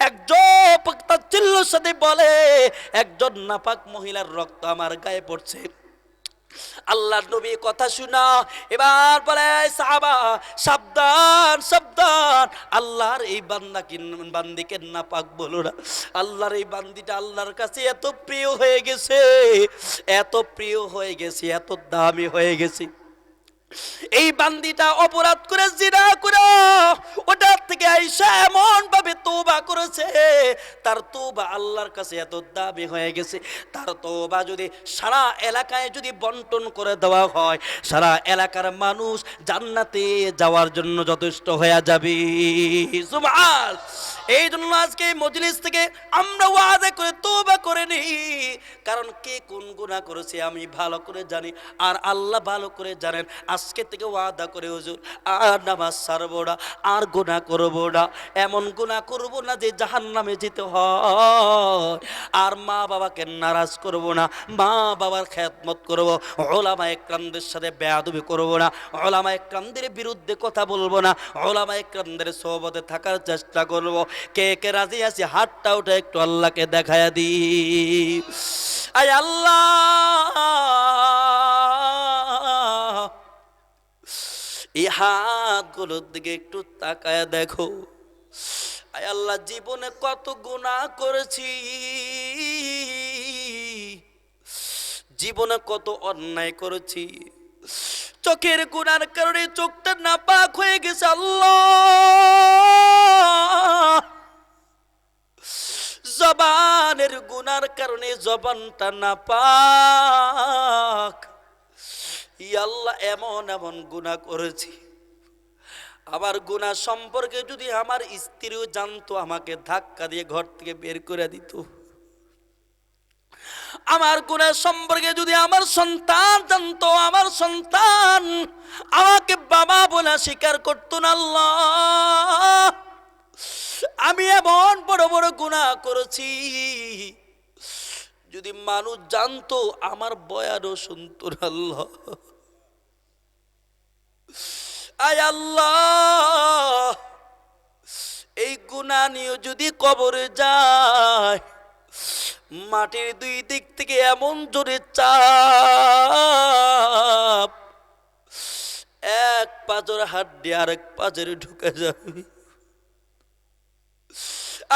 একজন তাচ্ছিল্যের সাথে বলে, একজন নাপাক মহিলার রক্ত আমার গায়ে পড়ছে। আল্লাহর নবী কথা শুনা এবার বলে, সাহাবা সাবধান সাবধান, আল্লাহর এই বান্দিকে নাপাক বলো না। আল্লাহর এই বান্দিটা আল্লাহর কাছে এত প্রিয় হয়ে গেছে, এত প্রিয় হয়ে গেছে, এত দামি হয়ে গেছে। এই বান্দিটা অপরাধ করে জিনা করে ওটার থেকে আইসা এমন ভাবে তওবা করেছে, তার তওবা আল্লাহর কাছে এত দামি হয়ে গেছে, তার তওবা যদি সারা এলাকায় যদি বন্টন করে দেওয়া হয়, সারা এলাকার মানুষ জান্নাতে যাওয়ার জন্য যথেষ্ট হয়ে যাবে। সুবহান। এই জন্য আজকে এই মজলিস থেকে আমরা ওয়াদা করে তওবা করে নিই, কারণ কে কোন গুনাহ করেছে আমি ভালো করে জানি, আর আল্লাহ ভালো করে জানেন। আজকে থেকে ওয়াদা করে হুজুর আর নামাজ ছাড়বো না, আর গুনাহ করব না, এমন গুনাহ করব না যে জাহান্নামে যেতে হয়, আর মা বাবাকে নারাজ করব না, মা বাবার খেদমত করব, উলামা ইকরামদের সাথে বেয়াদবি করব না, উলামা ইকরামদের বিরুদ্ধে কথা বলবো না, উলামা ইকরামদের সোহবতে থাকার চেষ্টা করব। কে কে রাজি আছে হাতটা উঠে একটু আল্লাহকে দেখায়া দি। আয় আল্লাহ, এই হাতগুলোর দিকে একটু তাকায় দেখো। আয় আল্লাহ, জীবনে কত গুনাহ করেছি, জীবনে কত অন্যায় করেছি, চোখের গুনার কারণে চোখটা নাপাক হয়ে গেছে আল্লাহ, জবানের গুনার কারণে জবানটা নাপাক। ইয়া আল্লাহ, এমন এমন গুনাহ করেছি, আবার গুনাহ সম্পর্কে যদি আমার স্ত্রীও জানতো আমাকে ধাক্কা দিয়ে ঘর থেকে বের করে দিত। আমার গুনাহ সম্পর্কে যদি আমার সন্তান জানতো, আমার সন্তান আমাকে বাবা বলে স্বীকার করতো না। আল্লাহ, আমি এমন বড় বড় গুনাহ করেছি, যদি মানুষ জানতো আমার বয়ানও শুনতো না। আল্লাহ, আয় আল্লাহ, এই গুনাহ নিয়ে যদি কবরে যায়, মাটির দুই দিক থেকে এমন জোরে চাপ, এক পাজর হাড্ডি আরেক পাজরে ঢুকে যাবে।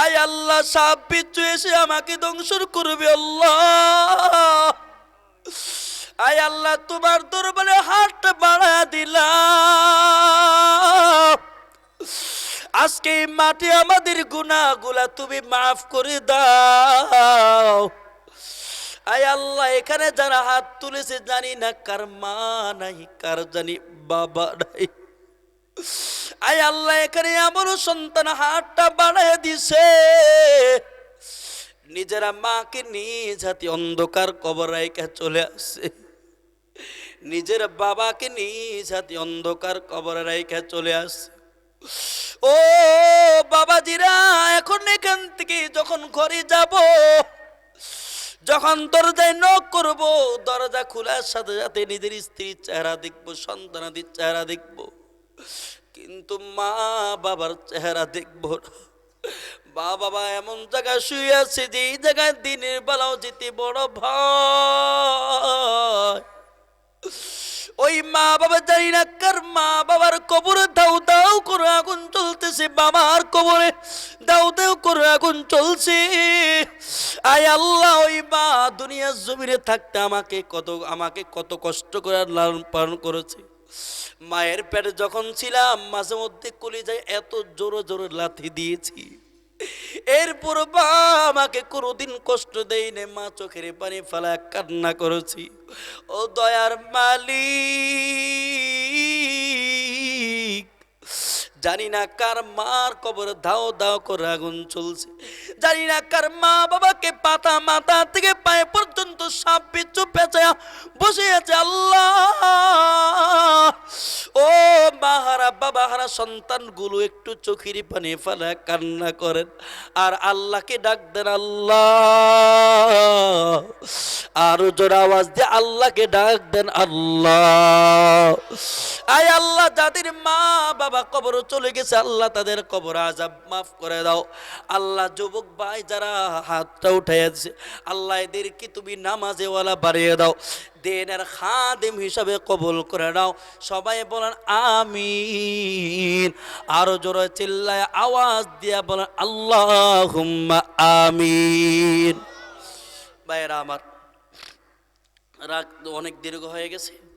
আয় আল্লাহ, সাপ বিচ্ছু এসে আমাকে ধ্বংস করবে। আল্লাহ, আয় আল্লাহ, তোমার দরবারে হাত বাড়া দিলাম, আজকে এই মাটি আমাদের গুনাহগুলা তুমি মাফ করে দাও। আয় আল্লাহ, এখানে যারা হাত তুলেছে জানি না কার মা নাই, কার জানি বাবা নাই। আয় আল্লাহ, এখানে আমার সন্তান হাতটা বাড়ায় দিছে, নিজেরা মাকে নিজ হাতে অন্ধকার কবর রাইখা চলে আসছে, নিজের বাবাকে নিজ হাতে অন্ধকার কবর রাইখা চলে আসছে। ও বাবাজিরা, এখন এখান থেকে যখন ঘরে যাব, যখন দরজায় নক করব, দরজা খোলার সাথে সাথে নিজের স্ত্রীর চেহারা দেখবো, সন্তানাদের চেহারা দেখবো, কিন্তু মা বাবার চেহারা দেখবো না। মা বাবা এমন জায়গায় শুয়ে আছে যে এই জায়গায় দিনের বেলাও যেতে বড় ভয়। ওই মা বাবা জানি না কার মা বাবার কবরে দাউ দাউ করে আগুন চলতেছে, বাবার কবরে দাউ দাউ করে আগুন চলছে। আয় আল্লাহ, ওই মা দুনিয়ার জমিনে থাকতে আমাকে কত কষ্ট করে লালন পালন করেছে। মায়ের পেটে যখন ছিলাম মাঝে মধ্যে কলিজায় এত জোরে জোরে লাথি দিয়েছি, এরপর মা আমাকে কোনোদিন কষ্ট দেয়নি। মা চোখের পানি ফেলা কান্না করেছি। ও দয়ার মালিক, জানি না কার মার কবর দাও দাও করে আগুন চলছে, জানি না কার মা বাবাকে পাতা মাথা থেকে পায়ে পর্যন্ত সাপ বিচ্ছু পেঁচায়া বসে আছে। আল্লাহ, ও মাহারা বাবাহারা সন্তানগুলো একটু চোখের পানি ফেলা কান্না করেন আর আল্লাহকে ডাক দেন। আল্লাহ, আরো জোরে আওয়াজ দিয়ে আল্লাহকে ডাক দেন। আল্লাহ, আয় আল্লাহ, যাদের মা বাবা কবর চলে গেছে আল্লাহ তাদের কবর আযাব মাফ করে দাও। আল্লাহ, যুবক ভাই যারা হাতটা উঠাইছে আল্লাহ এদেরকে তুমি নামাজে ওয়ালা বাড়িয়ে দাও, দিনের খাদেম হিসাবে কবুল করে নাও। সবাই বলেন আমিন। আরো জোরে চিল্লায় আওয়াজ দিয়া বলেন আল্লাহুম্মা আমিন। ভাইরা আমার, রাত অনেক দীর্ঘ হয়ে গেছে।